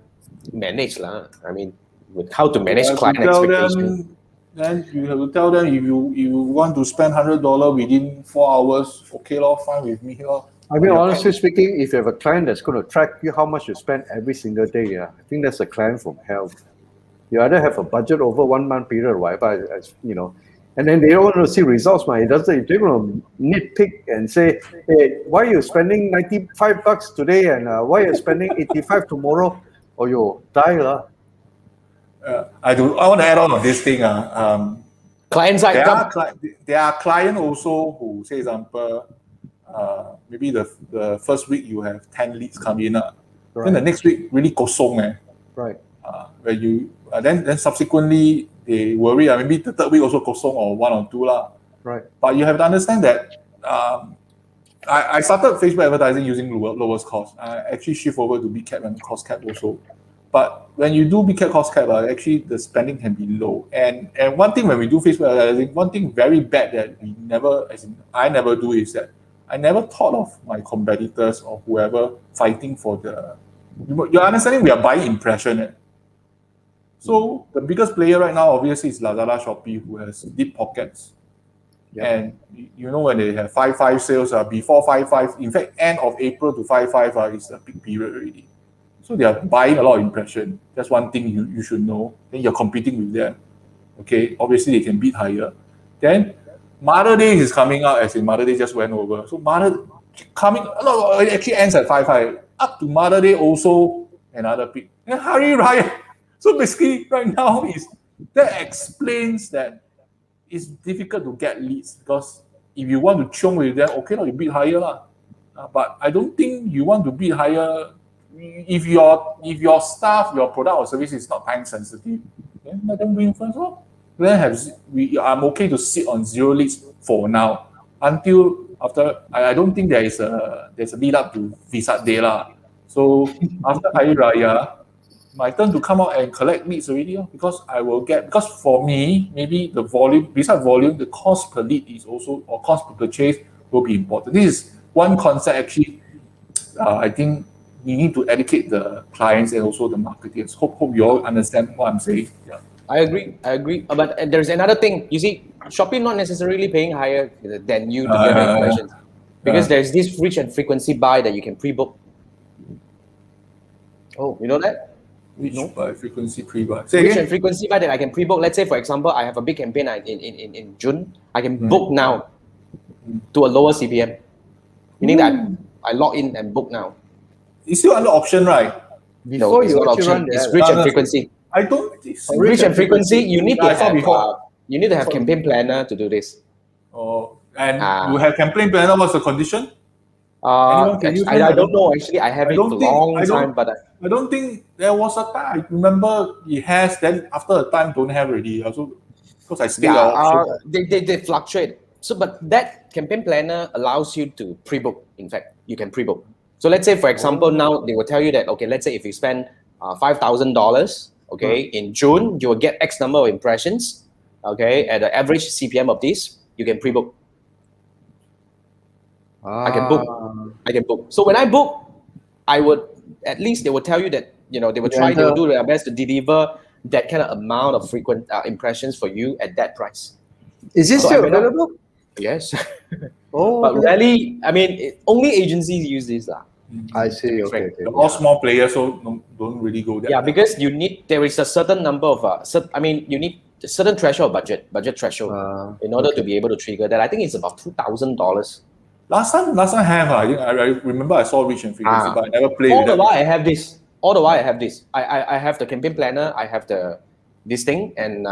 manage lah. I mean, with how to manage client expectations. then you have to tell them if you want to spend $100 within 4 hours, okay, lor, fine with me, lor. I mean, honestly speaking, if you have a client that's going to track you how much you spend every single day, yeah, I think that's a client from hell. You either have a budget over 1 month period or whatever, you know, and then they don't want to see results, man. It doesn't. If they're going to nitpick and say, "Hey, why are you spending $95 today and why are you spending 85 tomorrow?" Or you die, lah. I want to add on this thing. Client side, There are clients also who, say, example, maybe the first week you have 10 leads coming in, then the next week really kosong, Right. Where you then subsequently they worry, maybe the third week also kosong or 1 or 2 lah. Right. But you have to understand that I started Facebook advertising using lowest cost. I actually shift over to big cap and cost cap also. But when you do big cap cost cap, actually the spending can be low. And one thing when we do Facebook advertising, one thing very bad that I never do is that I never thought of my competitors or whoever fighting for you're understanding we are buying impression. So the biggest player right now obviously is Lazada, Shopee, who has deep pockets. Yep. And you know when they have 5.5 sales, before 5.5, in fact, end of April to 5.5 is a peak period already. So they are buying a lot of impression. That's one thing you should know. Then you're competing with them. Okay, obviously they can bid higher. Then Mother Day is coming out, as in Mother Day just went over. So it actually ends at 5.5. Up to Mother Day also another peak. And Hari Raya. So basically right now that explains that it's difficult to get leads, because if you want to chung with them, okay, you bid higher lah. But I don't think you want to bid higher if your staff, your product or service is not time sensitive. Then let them win first. I'm okay to sit on 0 leads for now until after. I don't think there's a lead up to Visat Day lah. So after Hari Raya, my turn to come out and collect leads already, because for me, maybe the volume, besides volume, the cost per lead is also, or cost per purchase will be important. This is one concept actually. I think you need to educate the clients and also the marketers. Hope you all understand what I'm saying. Yeah. I agree. But there's another thing. You see, Shopee not necessarily paying higher than you to get the impressions, because there's this reach and frequency buy that you can pre-book. Oh, you know that? Reach by frequency pre-buy. Reach and frequency buy that I can pre-book. Let's say, for example, I have a big campaign in June. I can book now to a lower CPM, meaning that I log in and book now. It's still under option, right? No, it's not option. It's reach and frequency. I don't. Reach and frequency. You need to have campaign planner to do this. Oh, and you have campaign planner. What's the condition? I don't know. Actually, I have it for a long time, but I don't think there was a time. I remember it has. Then after a time, don't have already. Also, because I still they fluctuate. So, but that campaign planner allows you to pre-book. In fact, you can pre-book. So let's say, for example, now they will tell you that, okay, let's say if you spend $5,000, okay, in June, you will get X number of impressions, okay, at the average CPM of this, you can pre-book. I can book. So when I book, they will tell you that, they will they will do their best to deliver that kind of amount of frequent impressions for you at that price. Is this still available? Yes. But really, only agencies use this. I see. Okay. All small players, so don't really go there. Yeah, because there is a certain number of, you need a certain threshold budget threshold in order to be able to trigger that. I think it's about $2,000. Last time I remember I saw reach and frequency, but I never played with that. All the while I have this. I have the campaign planner, I have this thing, and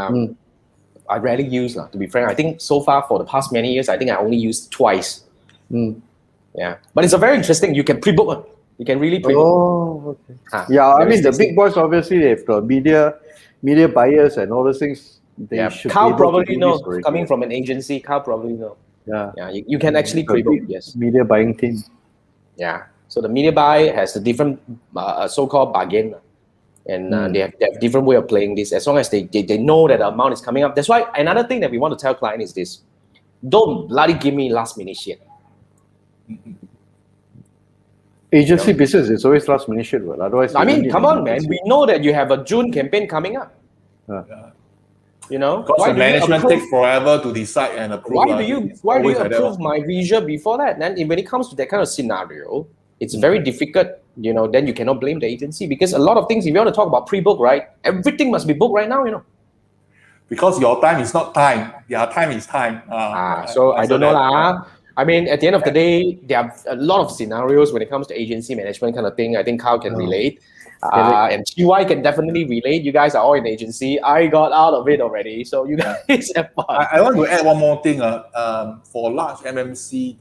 I rarely use, to be frank. I think so far for the past many years, I think I only used twice. Yeah, but it's a very interesting. You can pre-book. You can really pre-book. Oh, okay. I mean the big boys obviously they have the media buyers and all those things. They should. Carl probably know. Coming from an agency, Carl probably know. Yeah. You can actually pre-book. Yes. Media buying team. Yeah. So the media buy has a different so-called bargain, and they have different way of playing this. As long as they know that the amount is coming up. That's why another thing that we want to tell client is this: don't bloody give me last minute shit. Agency business is always last minute shit, well. Otherwise, come on, man. We know that you have a June campaign coming up. You know, Because the management takes forever to decide and approve. Why do you approve my visual before that? Then when it comes to that kind of scenario, it's very difficult. You know, then you cannot blame the agency because a lot of things. If you want to talk about pre-book, right, everything must be booked right now. You know. Because your time is not time. Their time is time. So I don't know lah. I mean, at the end of the day, there are a lot of scenarios when it comes to agency management kind of thing. I think Carl can relate. And TY can definitely relate. You guys are all in agency. I got out of it already. So you guys have fun. I want to add one more thing. For large MMC,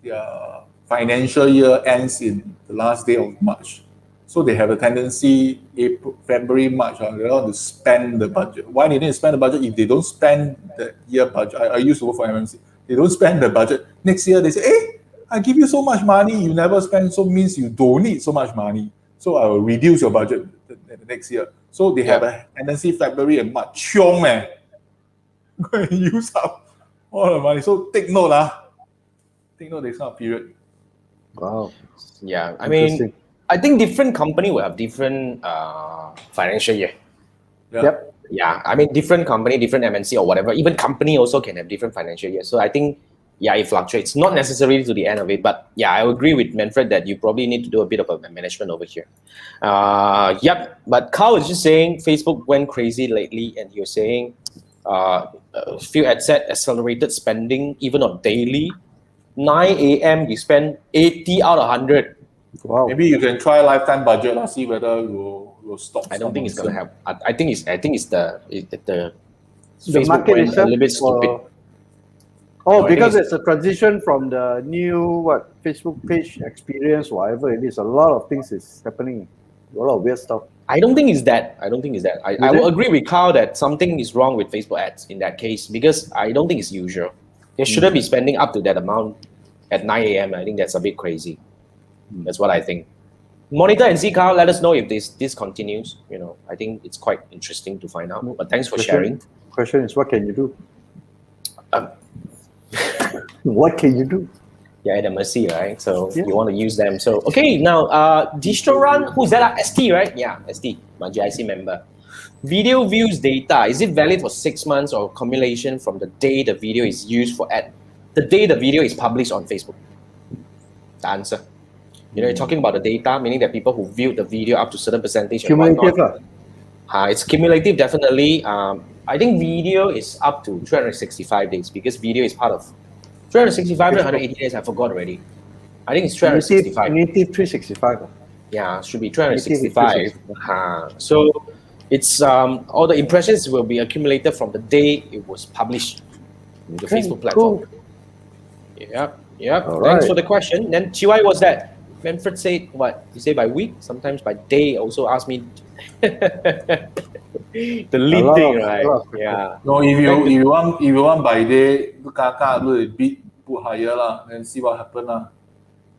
their financial year ends in the last day of March. So they have a tendency, February, March, they want to spend the budget. Why they need to spend the budget? If they don't spend the year budget, I used to work for MMC. They don't spend the budget. Next year, they say, hey, I give you so much money, you never spend, so means you don't need so much money. So I will reduce your budget the next year. So they have a tendency February and March, chiong man. Go and use up all the money. So take note, Take note, there's not a period. Wow. Yeah, I mean, I think different company will have different financial year. Yep. Yeah, I mean, different company, different MNC or whatever. Even company also can have different financial years. So I think, it fluctuates. Not necessarily to the end of it, but I agree with Manfred that you probably need to do a bit of a management over here. But Carl is just saying Facebook went crazy lately, and he was saying few ad set accelerated spending even on daily. 9 a.m. you spend 80 out of 100. Wow. Maybe you can try lifetime budget and see whether you'll stop. I don't think it's gonna happen. I think it's the The market went is a little bit stupid. Because it's a transition from the new Facebook page experience, whatever it is. A lot of things is happening. A lot of weird stuff. I don't think it's that. I will agree with Carl that something is wrong with Facebook ads in that case because I don't think it's usual. They shouldn't be spending up to that amount at 9 a.m. I think that's a bit crazy. That's what I think. Monitor and see, Carl, let us know if this continues. I think it's quite interesting to find out. But thanks for sharing. Question is, what can you do? What can you do? Yeah, at the mercy, right? So you want to use them. So okay, now Distro Run, who's that? ST, right? Yeah, ST, my GIC member. Video views data, is it valid for 6 months or accumulation from the day the video is used for ad? The day the video is published on Facebook. The answer. You're talking about the data, meaning that people who viewed the video up to certain percentage. Cumulative. It's cumulative, definitely. I think video is up to 365 days because video is part of 365 or 180 days. I forgot already. I think it's 365. 365. Yeah, should be 365. So it's all the impressions will be accumulated from the day it was published in the Facebook platform. Cool. Yep. All Thanks right. for the question. Then TY was that. Manfred said what? You say by week, sometimes by day. Also ask me the lead thing, right? Yeah. No, if you want by day, do a bit put higher lah, then see what happen lah.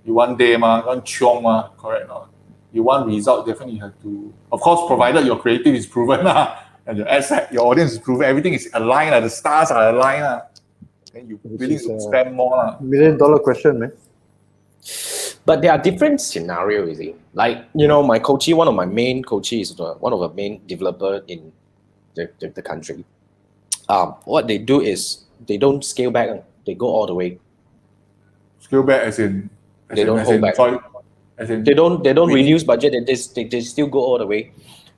You want day want chiong correct not? You want result, definitely you have to. Of course, provided your creative is proven and your asset, your audience is proven, everything is aligned the stars are aligned then you willing to spend more $1 million question, man. But there are different scenarios, you see. Like, my coachee, one of my main coachees is one of the main developer in the country. What they do is they don't scale back. They go all the way. Scale back as in they don't hold back. They don't reduce budget. They still go all the way.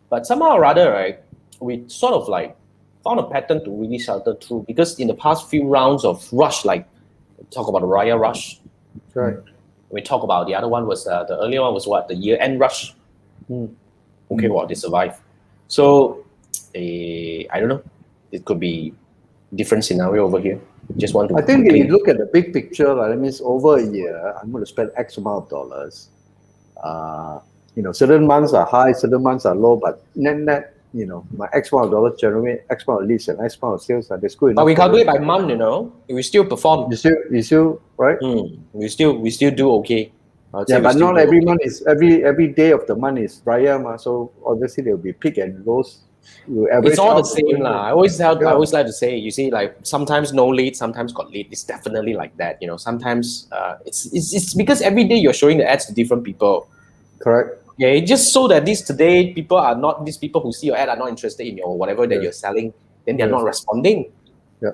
But somehow or other, right, we sort of like found a pattern to really shelter through because in the past few rounds of rush, like talk about the Raya rush. Right. We talk about the other one was the earlier one was what, the year-end rush. Okay, well, they survived. So I don't know. It could be different scenario over here. Just want to. I think if you look at the big picture, that means over a year, I'm going to spend X amount of dollars. Certain months are high, certain months are low, but net, my X amount of dollars generate X amount of leads and X amount of sales. That's good enough. But we calculate by month, we still perform. You still right? We still do okay. Yeah, but not every month is every day of the month is Raya, so obviously there will be peak and lows. It's all the same lah. I always like to say, you see, like sometimes no lead, sometimes got lead. It's definitely like that. Sometimes it's because every day you're showing the ads to different people. Correct. Okay, just so that these people who see your ad are not interested in your whatever that Yes. you're selling, then they're Yes. not responding. Yeah.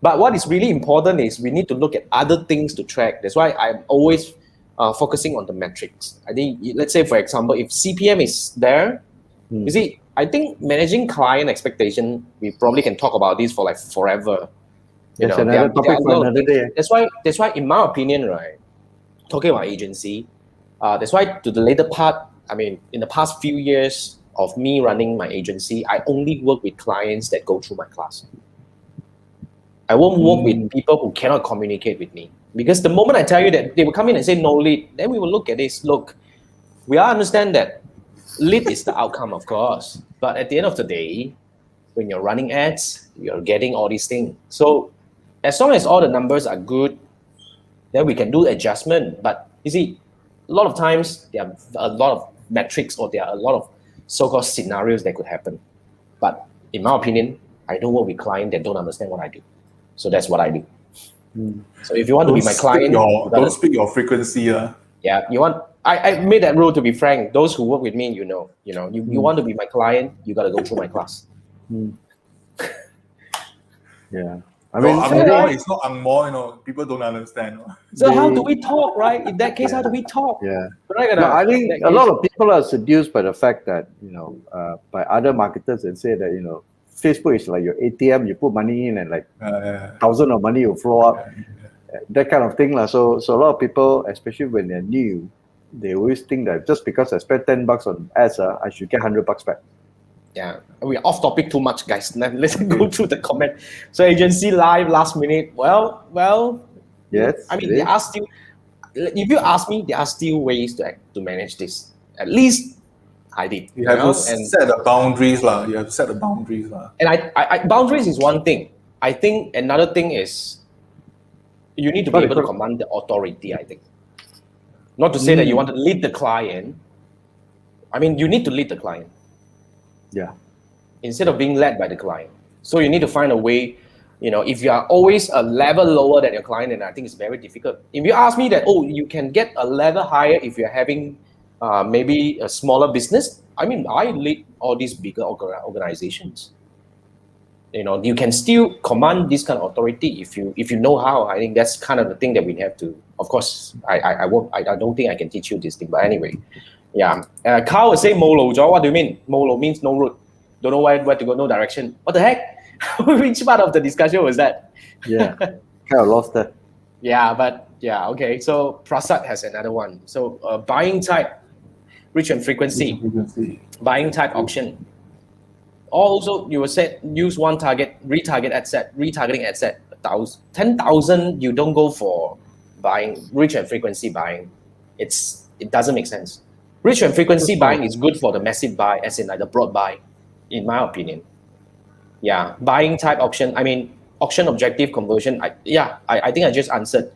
But what is really important is we need to look at other things to track. That's why I'm always focusing on the metrics. I think, let's say, for example, if CPM is there, you see, I think managing client expectation, we probably can talk about this for like forever. That's another topic for another day. That's why, in my opinion, right, talking about agency, that's why to the later part, I mean, in the past few years of me running my agency, I only work with clients that go through my class. I won't work with people who cannot communicate with me. Because the moment I tell you that they will come in and say no lead, then we will look at this. Look, we all understand that lead is the outcome, of course. But at the end of the day, when you're running ads, you're getting all these things. So as long as all the numbers are good, then we can do adjustment. But you see, a lot of times there are a lot of metrics or there are a lot of so-called scenarios that could happen. But in my opinion, I don't work with clients that don't understand what I do. So that's what I do. So if you want to be my client, don't speak your frequency. Yeah, you want. I made that rule, to be frank. Those who work with me, you want to be my client, you got to go through my class. Yeah. I mean, it's not angmo, people don't understand. So how do we talk, right? In that case, how do we talk? Yeah. Right, No, I think a lot of people are seduced by the fact that, by other marketers and say that, Facebook is like your ATM, you put money in and like thousands of money will flow up. That kind of thing. So a lot of people, especially when they're new, they always think that just because I spent $10 on ads, I should get $100 back. Yeah, we're off topic too much, guys. Let's go through the comment. So agency live last minute. Well. Yes. I mean, there are still. If you ask me, there are still ways to manage this. At least I did. You have to set the boundaries, lah. You have to set the boundaries, lah. And I boundaries is one thing. I think another thing is you need to be able to command the authority. I think, not to say that you want to lead the client. I mean, you need to lead the client. Yeah. Instead of being led by the client. So you need to find a way, if you are always a level lower than your client, then I think it's very difficult. If you ask me that, you can get a level higher if you're having maybe a smaller business. I mean, I lead all these bigger organizations. You can still command this kind of authority if you know how. I think that's kind of the thing that we have to. Of course, I don't think I can teach you this thing, but anyway. Yeah, Carl was saying Molo. What do you mean? Molo means no route. Don't know where to go, no direction. What the heck? Which part of the discussion was that? Yeah, kind of lost that. Yeah, but yeah, okay. So Prasad has another one. So buying type, reach and frequency. Buying type auction. Also, you said use one target, retargeting ad set, 10,000. You don't go for buying reach and frequency buying. It doesn't make sense. Reach and frequency buying is good for the massive buy, as in like the broad buy, in my opinion. Yeah, buying type auction. I mean, auction objective conversion. I think I just answered.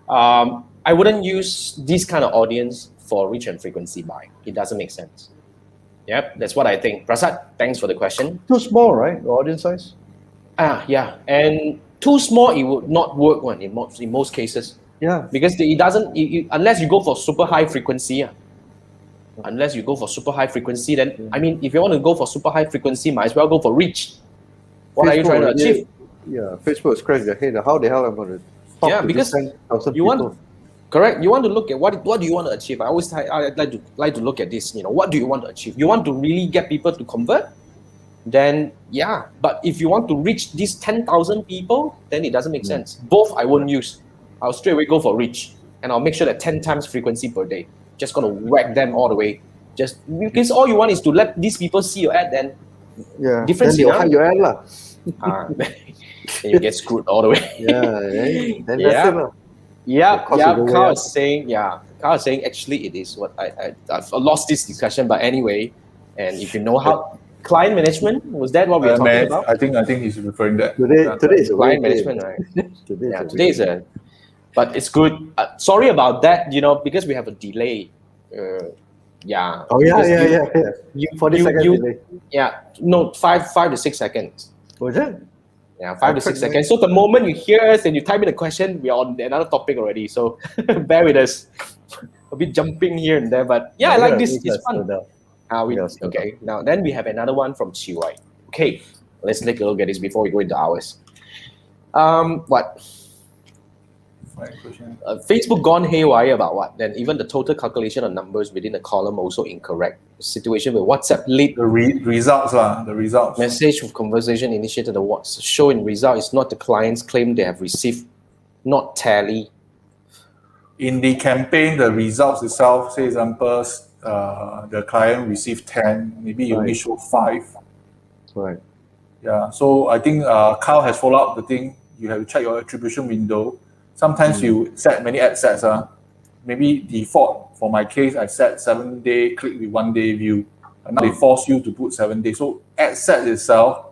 I wouldn't use this kind of audience for reach and frequency buying. It doesn't make sense. Yep, that's what I think. Prasad, thanks for the question. Too small, right? The audience size? Yeah, and too small, it would not work in most cases. Yeah. Because it doesn't, unless you go for super high frequency. Unless you go for super high frequency, then, I mean, if you want to go for super high frequency, might as well go for reach. What are you trying to achieve? Yeah, Facebook scratch their head. How the hell am I going to talk to because 10,000 you people? want, correct. You want to look at what do you want to achieve. I like to look at this. What do you want to achieve? You want to really get people to convert? Then yeah. But if you want to reach these 10,000 people, then it doesn't make sense. Both I won't use. I'll straight away go for reach, and I'll make sure that 10 times frequency per day. Just gonna whack them all the way. Just because all you want is to let these people see your ad, then different then they'll hide your ad lah. Then you get screwed all the way. Then that's it lah. Carl is saying, actually it is what I've lost this discussion, but anyway, and if you know how client management, was that what we were talking about? I think he's referring that. Today is client management, right? Today is a, but it's good. Sorry about that, because we have a delay. Yeah. Oh yeah. 40 seconds delay. Yeah, no, 5 to 6 seconds. Was it? Yeah, 5 to 6 seconds. So the moment you hear us and you type in a question, we are on another topic already. So bear with us. a bit jumping here and there, but yeah, I like this. It's fun. Yes, Okay, now then we have another one from Chiwai. Okay, let's take a look at this before we go into ours. What? Facebook gone haywire about what? Then even the total calculation of numbers within the column also incorrect. Situation with WhatsApp lead The results lah, the results. message of conversation initiated the what's show in result is not the client's claim they have received, not tally. In the campaign, the results itself, say example, the client received 10, maybe you only show 5. Right. Yeah, so I think Carl has followed up the thing. You have to check your attribution window. Sometimes you set many ad sets. Maybe default, for my case, I set 7-day click with 1-day view. And now they force you to put 7 days. So ad set itself,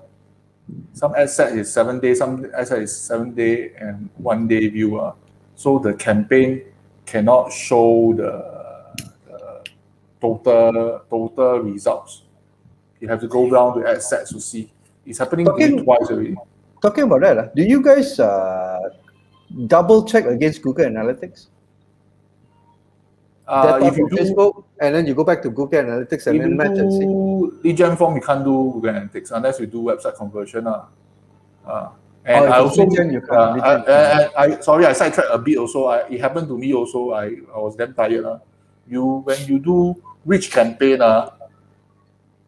some ad set is 7 days, some ad set is 7-day and 1-day view. So the campaign cannot show the total results. You have to go down to ad sets to see. It's happening to me twice already. Talking about that, do you guys double check against Google Analytics? If you do Facebook, and then you go back to Google Analytics and then match and see. lead gen form, you can't do Google Analytics unless you do website conversion. And if I it's also, lead gen, you can't. sorry, I sidetracked a bit also. It happened to me also. I was damn tired. When you do rich campaign,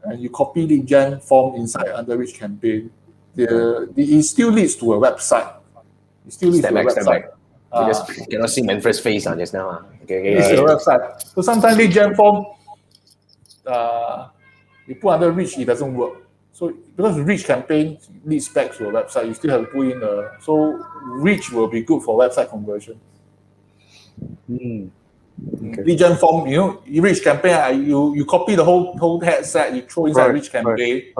and you copy lead gen form inside under rich campaign, it still leads to a website. It still leads to a website. Because you cannot see Manfred's face just now. Okay. It's a website. So sometimes lead gen form, you put under rich, it doesn't work. So because rich campaign leads back to a website, you still have to put in so rich will be good for website conversion. Okay. Lead gen form, rich campaign, you copy the whole headset, you throw inside rich campaign.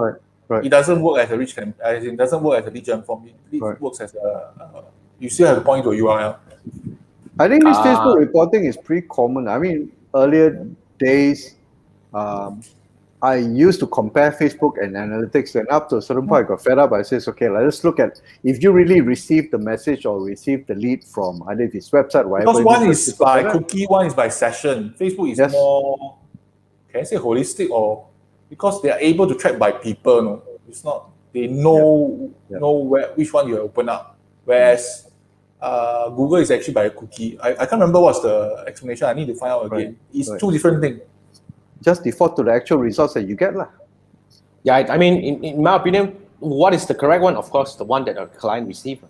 Right. It doesn't work as a rich campaign. It doesn't work as a lead gen form. It works as you still have to point to a URL. I think this Facebook reporting is pretty common. I mean, earlier days, I used to compare Facebook and analytics, and up to a certain point, I got fed up. I says, okay, let's look at if you really received the message or received the lead from either his website, whatever. Because one is by cookie, one is by session. Facebook is more, can I say holistic, or because they are able to track by people. No, it's not. They know which one you open up. Whereas Google is actually by a cookie. I can't remember what's the explanation. I need to find out again. It's two different things. Just default to the actual results that you get. Yeah, I mean, in my opinion, what is the correct one? Of course, the one that our client received.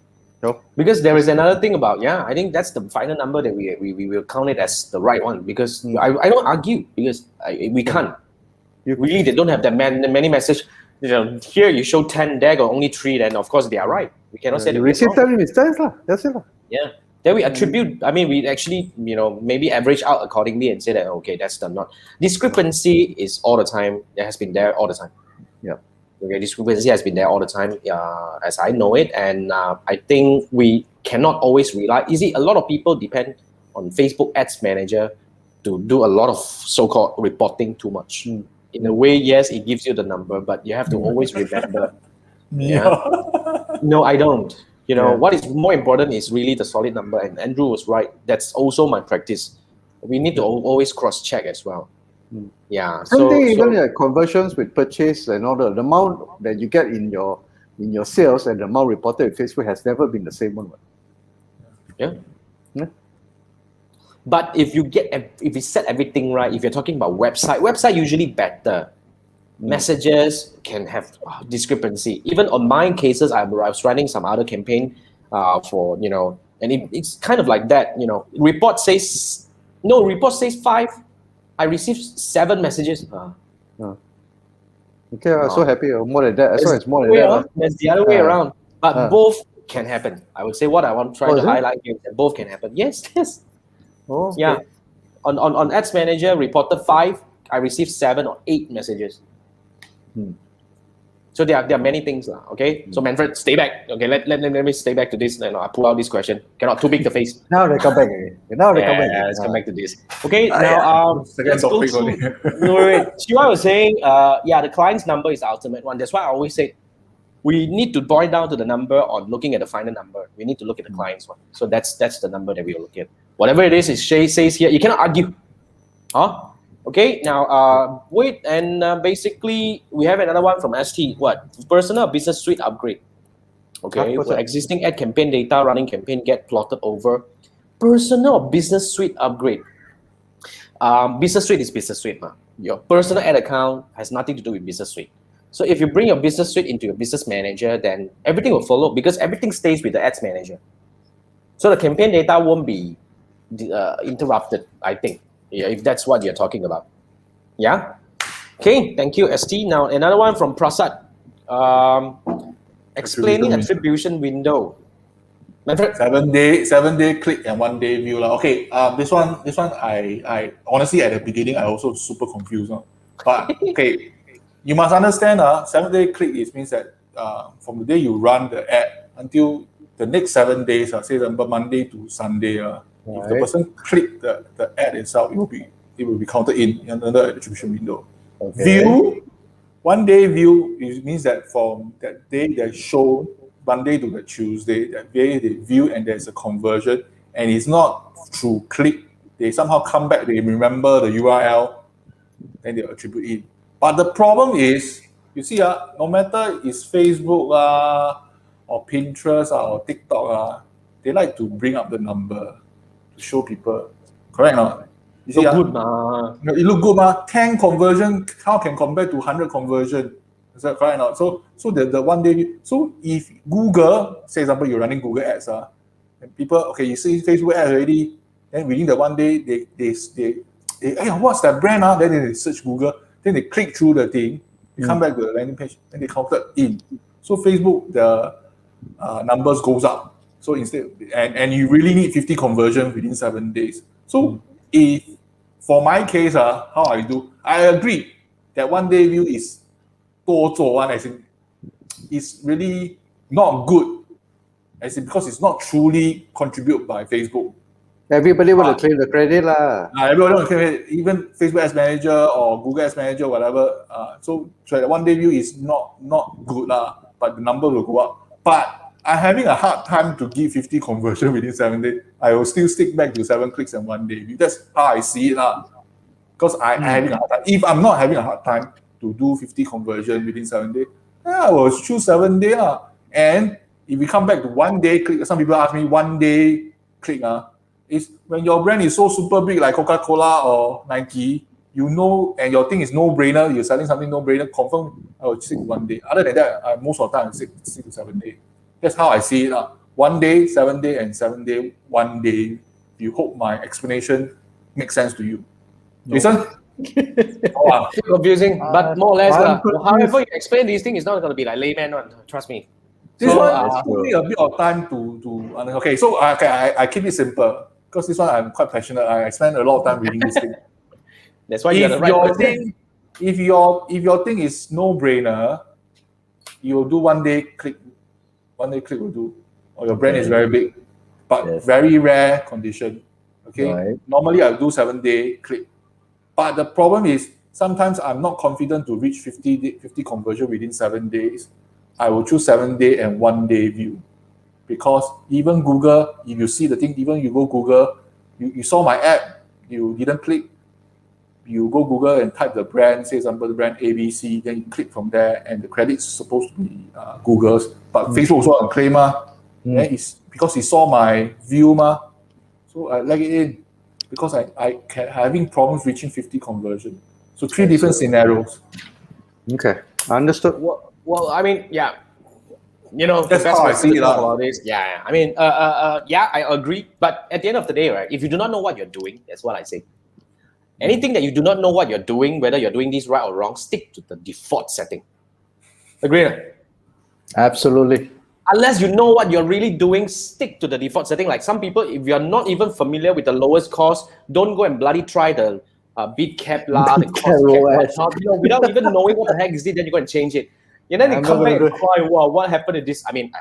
No. Because there is another thing about, I think that's the final number that we will count it as the right one. Because I don't argue, because we can't. Really, they don't have that many messages. Here you show 10, there got only 3, then of course they are right. We cannot say that. You receive 10 mistakes, that's it. Yeah. Then we attribute, we actually, maybe average out accordingly and say that, okay, that's the not. Discrepancy is all the time. It has been there all the time. Yeah. Okay, discrepancy has been there all the time, as I know it. And I think we cannot always rely. You see, a lot of people depend on Facebook Ads Manager to do a lot of so-called reporting too much. In a way, yes, it gives you the number, but you have to always remember. No, I don't. What is more important is really the solid number. And Andrew was right. That's also my practice. We need to always cross-check as well. Yeah. Even conversions with purchase and all the amount that you get in your sales and the amount reported with Facebook has never been the same one. Yeah. But if you set everything right, if you're talking about website usually better. Messages can have discrepancy. Even on my cases, I was running some other campaign for, and it's kind of like that, report says 5. I received 7 messages. Okay, I'm so happy. More than that. As long as more than that. That's the other way around. But both can happen. I would say what I want to try to highlight here is that both can happen. Yes. Oh, okay. Yeah. On Ads Manager, reported 5. I received 7 or 8 messages. So there are many things. Okay. So Manfred, stay back. Okay, let me stay back to this. I pull out this question. Cannot too big the face. Now they come back again. Let's come back to this. Okay, now second topic only. Shiva was saying, the client's number is the ultimate one. That's why I always say we need to boil down to the number on looking at the final number. We need to look at the client's one. So that's the number that we will look at. Whatever it is, it says here, you cannot argue. Huh? Okay, now wait, and basically we have another one from ST. What? Personal business suite upgrade. Okay, What's where that? existing ad campaign data running campaign get plotted over personal business suite upgrade. Business suite is business suite. Your personal ad account has nothing to do with business suite. So if you bring your business suite into your business manager, then everything will follow because everything stays with the ads manager. So the campaign data won't be interrupted, I think, yeah, if that's what you're talking about. Yeah? Okay, thank you, ST. Now, another one from Prasad. Explaining attribution window. Manfred? 7 day click and 1 day view lah. Okay, this one I honestly at the beginning I also super confused. But okay, you must understand 7 day click is means that from the day you run the ad until the next 7 days, say example Monday to Sunday, if the person click the ad itself, it will be counted in under the attribution window. Okay. View 1 day view it means that from that day they show Monday to the Tuesday, that day they view and there's a conversion, and it's not through click. They somehow come back, they remember the URL, then they attribute it. But the problem is, you see, no matter it's Facebook or Pinterest or TikTok, they like to bring up the number to show people. Correct or not? You see, Look good, ma. it look good, 10 conversion, how can compare to 100 conversion? Is that correct or not? So the 1 day view. So if Google, say example, you're running Google ads, and people, okay, you see Facebook ads already, then within the 1 day, they hey, what's that brand? Then they search Google, then they click through the thing, they come back to the landing page, then they counted in. So Facebook, the numbers goes up. So instead, and you really need 50 conversion within 7 days. So if for my case, how I do, I agree that 1 day view is 多做 one, as in it's really not good, as in because it's not truly contributed by Facebook. Everybody want to claim the credit lah. Everyone want to claim it, even Facebook Ads Manager or Google Ads Manager, whatever. So the 1 day view is not good but the number will go up. But I'm having a hard time to give 50 conversion within 7 days. I will still stick back to 7 clicks and 1 day view. That's how I see it because I'm having a hard time. If I'm not having a hard time to do 50 conversion within 7 days, I will choose 7 day And if we come back to 1 day click, some people ask me 1 day click is when your brand is so super big like Coca-Cola or Nike, and your thing is no-brainer, you're selling something no-brainer, confirm I will stick 1 day. Other than that, most of the time I stick to 7 days. That's how I see it. 1 day, 7 day, and 7 day, 1 day. You hope my explanation makes sense to you. Jason? Confusing, but more or less. However you explain these things, it's not going to be like layman one. Trust me. This one took me a bit of time to okay. So I keep it simple because this one I'm quite passionate. I spend a lot of time reading this thing. That's why you're the right person. If your thing is no-brainer, you'll do 1 day click. 1 day click will do. Or your brand is very big, but very rare condition. Okay. Right. Normally I'll do 7 day click. But the problem is sometimes I'm not confident to reach 50 conversion within 7 days. I will choose 7 day and 1 day view. Because even Google, if you see the thing, even you go Google, you saw my ad, you didn't click, you go Google and type the brand, say example the brand ABC, then you click from there, and the credit's supposed to be Google's, but Facebook also on claim it's because he saw my view so I leg it in because I having problems reaching 50 conversion. So 3 different scenarios. Okay, understood. Well, I mean, yeah. That's the best how I see it about this. Yeah. I mean, I agree. But at the end of the day, right, if you do not know what you're doing, that's what I say. Anything that you do not know what you're doing, whether you're doing this right or wrong, stick to the default setting. Agree? Absolutely. Unless you know what you're really doing, stick to the default setting. Like some people, if you're not even familiar with the lowest cost, don't go and bloody try the bid cap the cost cap, without even knowing what the heck is it, then you go and change it. And then you come back and cry, wow, what happened to this? I mean,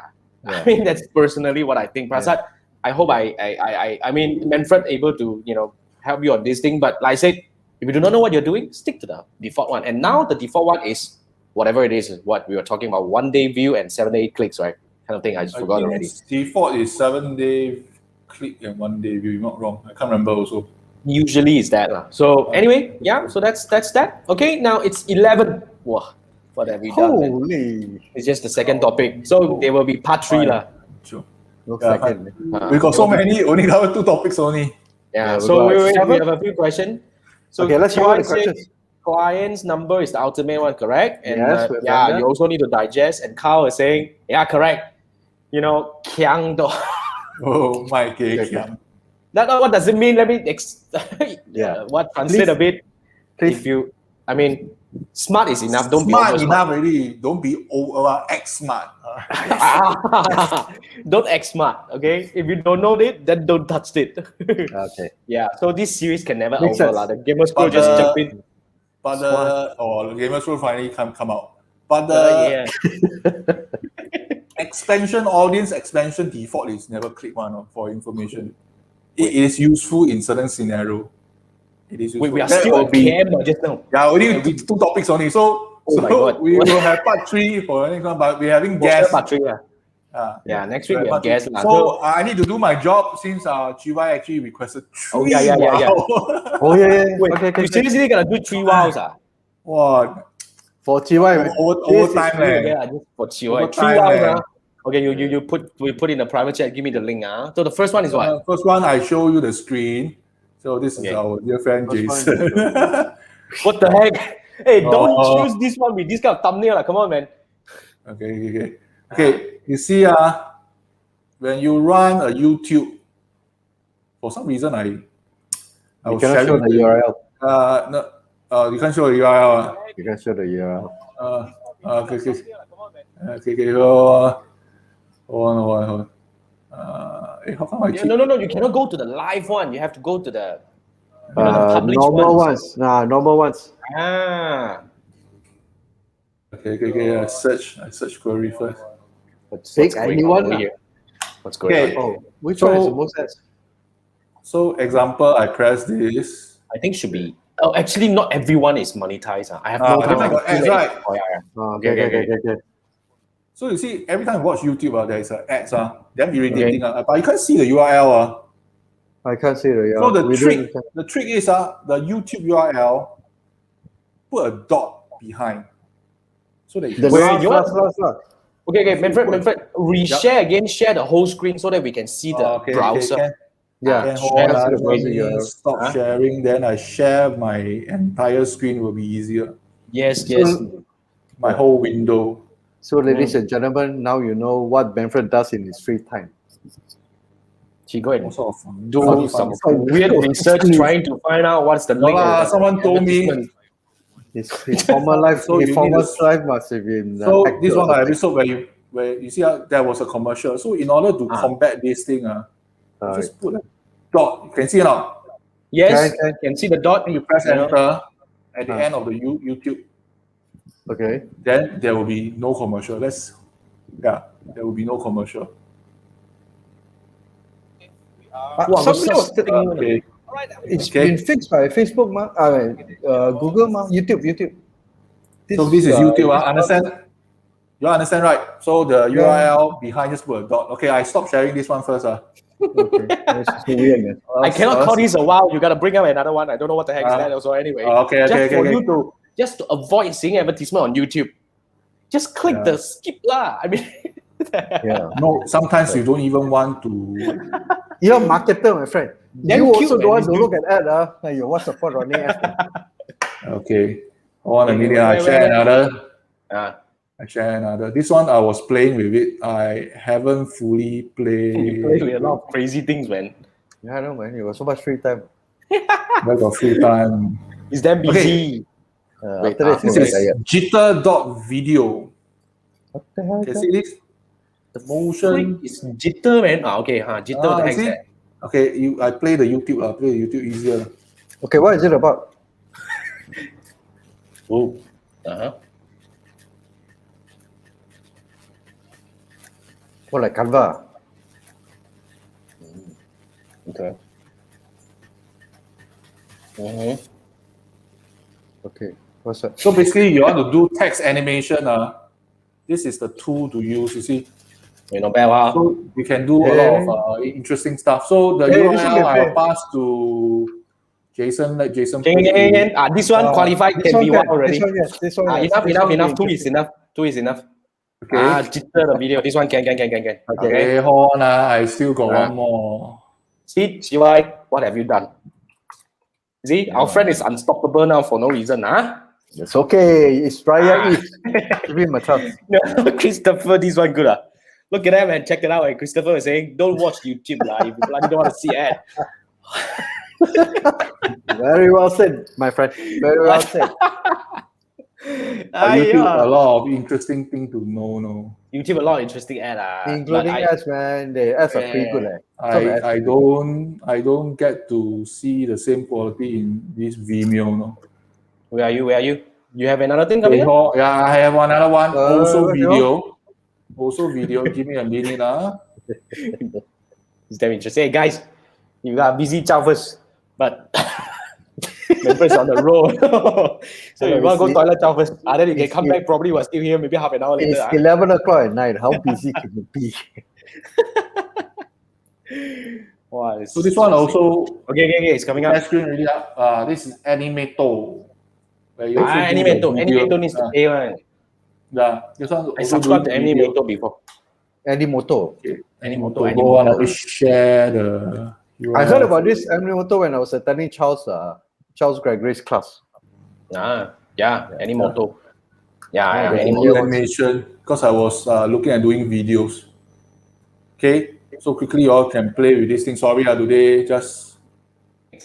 that's personally what I think. Prasad, I hope I mean, Manfred able to, help you on this thing. But like I said, if you do not know what you're doing, stick to the default one. And now the default one is whatever it is what we were talking about, 1 day view and 7 day clicks, right? Kind of thing. I just forgot already. Default is 7 day click and 1 day view. You're not wrong. I can't remember also. Usually is that lah. So anyway, yeah. So that's that. Okay, now it's 11. Wow, what have we done? Man? Holy. It's just the second topic. So there will be part 3 lah. Sure. Looks Yeah, like it. We got so many, only cover 2 topics only. Yeah. Yeah, So we we got have a few questions. So Okay, let's cover the TY said questions. client's number is the ultimate one, correct? And Yes, we've done yeah, that. you also need to digest. And Carl is saying, yeah, correct. You know, kiang do. Oh my god. Okay. What does it mean? Let me Yeah. what translate a bit. Please. If you, I mean, smart is enough. Don't Smart be over enough already. Don't be over X smart. Don't act smart, okay? If you don't know it, then don't touch it. Okay. Yeah. So this series can never Makes over sense. lah. The gamers But will just the- jump in. But the Gamers will finally come out. But the Yeah. expansion, audience expansion default is never click one for information. It is useful in certain scenario. It is useful. We are That still will on be cam just now. yeah, only 2 topics only. So, Oh my God. we will have part 3 for the next one, but we're having guests. Part 3, yeah. Ah, Yeah, next week we part have guests. three. lah. So I need to do my job since GY actually requested 3. Oh, yeah. Oh yeah. Wait, Okay. we seriously gotta do 3 wows. Wow. For TY, Overtime, Yeah, just for Chiwai. Over 3 time, wows. man. Okay, we put in the private chat. Give me the link. So the first one is what? First one, I show you the screen. So this Okay. is our dear friend First Jason. What the heck? Hey, don't Oh. choose this one with this kind of thumbnail. Come on, man. Okay. You see, when you run a YouTube, for some reason I you was cannot show sharing the URL. No, you can't show the URL. You can show the URL. Okay. So, hold on. How come I keep... No. You cannot go to the live one. You have to go to the the published Normal ones. ones. Normal ones. Ah. Okay. I search query first. Take going anyone. on lah. here? What's going Okay. on? Oh, which So- one is the most ads? So, example, I press this. I think should be. Oh, actually, not everyone is monetized. I have no Ah, time. then I got ads, right? Oh, yeah. Oh, Okay. okay. So you see, every time I watch YouTube, there is ads. Damn irritating. But you can't see the URL. I can't see the So URL. the trick is the YouTube URL, put a dot behind. So that you The Wait, last, you want- last. Okay, Manfred, reshare again, share the whole screen so that we can see the browser. can. Yeah, Then share hold on, the let browser me URL. stop sharing. Then I share my entire screen will be easier. Yes. My whole window. So, ladies and gentlemen, now you know what Manfred does in his free time. She go and What sort of do funny some fun. weird research trying to find out what's the link. of the someone told me. advertisement. His former life, So you his former need to- life must have been. So hacked this or one something. episode where you see there was a commercial. So in order to combat this thing, you just put a dot. You can see it now. Yes, Can- can see the dot. Then you press You know. enter at the end of the YouTube. Okay. Then there will be no commercial. There will be no commercial. Wow, Somebody was Okay. It's Okay. been fixed by Facebook, Google, YouTube. So this is YouTube. Understand? You understand, right? So the URL behind just put a dot. Okay, I stop sharing this one first. Okay. That's so weird, man. I cannot call this a wow. You gotta bring up another one. I don't know what the heck is that. Also, anyway. Okay. Just to avoid seeing advertisement on YouTube, just click Yeah. the skip lah. I mean, Yeah. No, sometimes you don't even want to. You're a marketer, my friend. Damn You cute, also man, don't want this to dude. look at ad. What's the point running ads? Okay. Hold on a minute. I wait, share wait. another. This one I was playing with it. I haven't fully you played. play with a lot of crazy things, man. Yeah, I know, man. You got so much free time. I got free time. It's damn busy. Wait, After this, This you'll is get tired. jitter.video. What the hell? Can you see this? The motion. It's jitter, man. Okay, jitter. What the heck is see? that? Okay, I play the YouTube. I play the YouTube easier. Okay, what is it about? Oh. Uh-huh. What, like Canva? Okay. Mm-hmm. Okay, what's that? So basically, you want to do text animation. This is the tool to use. You see, Not bad, wow. so you can do a lot of interesting stuff. So the Hey, this one URL can I'll pay. pass to Jason, let Jason Can, play. can, can. This one qualified This can one be can. one already. This one, yes. This one, yes. Enough, This enough, one enough. be Two is interesting. enough. Two is enough. Okay. Jitter the video. This one can. Okay. Okay, hold on. I still got one more. See, CY, what have you done? See, our friend is unstoppable now for no reason, huh? It's okay. It's Raya Eve. Give him a chance. No, Christopher, this one good. Look at that, man. Check it out. And Christopher is saying, don't watch YouTube, if you bloody don't want to see ad. Very well said, my friend. Very well said. YouTube, a lot of interesting thing to know. No, YouTube, a lot of interesting ad. Including ads, man. The ads are pretty good. I don't get to see the same quality in this Vimeo. No. Where are you? You have another thing coming up? Yeah, I have another one. Also what video. Also video. Give me a minute. It's damn interesting. Hey, guys, you got busy chow first, but members on the road. So you want to go toilet chow first. Then you can come back, probably we're still here, maybe half an hour later. It's 11 o'clock at night. How busy can you be? Wow, So this one also. Okay, it's coming up. Screen already up. This is Animato. Animato needs to pay one. Yeah, this one. I subscribed to Animato before. Animoto. Okay. Animoto. Go on, let me share the. I heard about this Animoto when I was attending Charles Gregory's class. Yeah, Animoto. Yeah, Animoto animation. Because I was looking at doing videos. Okay, so quickly you all can play with this thing. Sorry, today just.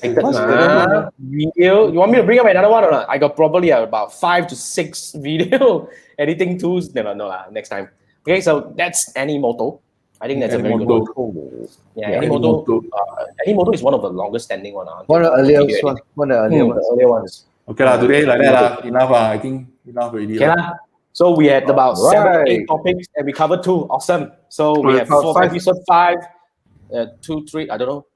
Video. You want me to bring up another one or not? I got probably about 5 to 6 video editing tools. No, next time. Okay, so that's Animoto. I think that's a very good one. Yeah, Animoto is one of the longest standing one. One of the earliest ones. One of the earlier ones. Okay, today like that. Enough. I think enough already. Okay, so we had about 7 8 topics and we covered 2. Awesome. So we have episode 5, 2, 3. I don't know.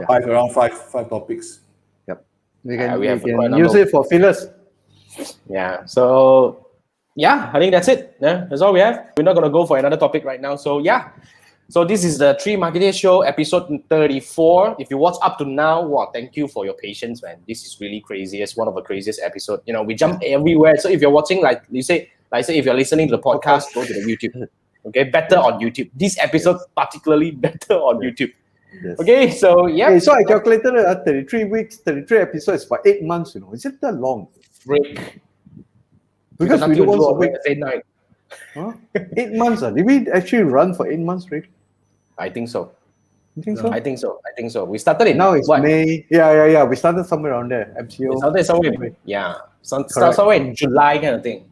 Around five topics. Yep. We can use it for fillers. Yeah. So yeah, I think that's it. Yeah, that's all we have. We're not gonna go for another topic right now. So yeah. So this is the 3 Marketeers Show, episode 34. If you watch up to now, wow, thank you for your patience, man. This is really crazy. It's one of the craziest episodes. You know, we jump everywhere. So if you're watching, like say, if you're listening to the podcast, go to the YouTube. Okay, better on YouTube. This episode particularly better on YouTube. Yes. Okay, so yeah. Hey, so I calculated 33 weeks, 33 episodes for 8 months. You know, is it that long? Break. Because we do once a week. Same night. Huh? 8 months. Did we actually run for 8 months, right? I think so. You think so? I think so. We started in now it's what? May. Yeah. We started somewhere around there. MCO. We started somewhere. Yeah. Somewhere in July kind of thing.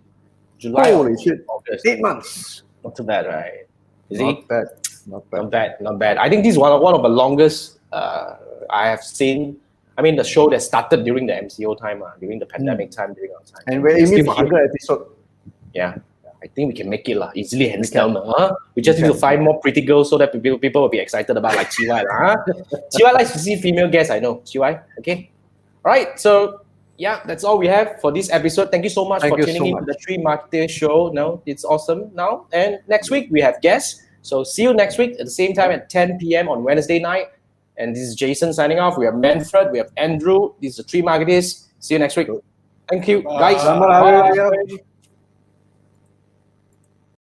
July. Holy shit! August. 8 months. Not too bad, right? Not bad. I think this is one of the longest I have seen. I mean, the show that started during the MCO time, during the pandemic time, during our time. And we're aiming for 100 episode. Yeah. I think we can make it easily, hands down. We just need to find more pretty girls so that people will be excited about like Chiwai. Chiwai likes to see female guests, I know. Chiwai, okay? All right, so yeah, that's all we have for this episode. Thank you so much for tuning in to the 3 Marketeers Show. No, it's awesome now. And next week we have guests. So see you next week at the same time at 10 p.m. on Wednesday night. And this is Jason signing off. We have Manfred, we have Andrew. These are 3 Marketeers. See you next week. Thank you, guys. Bye.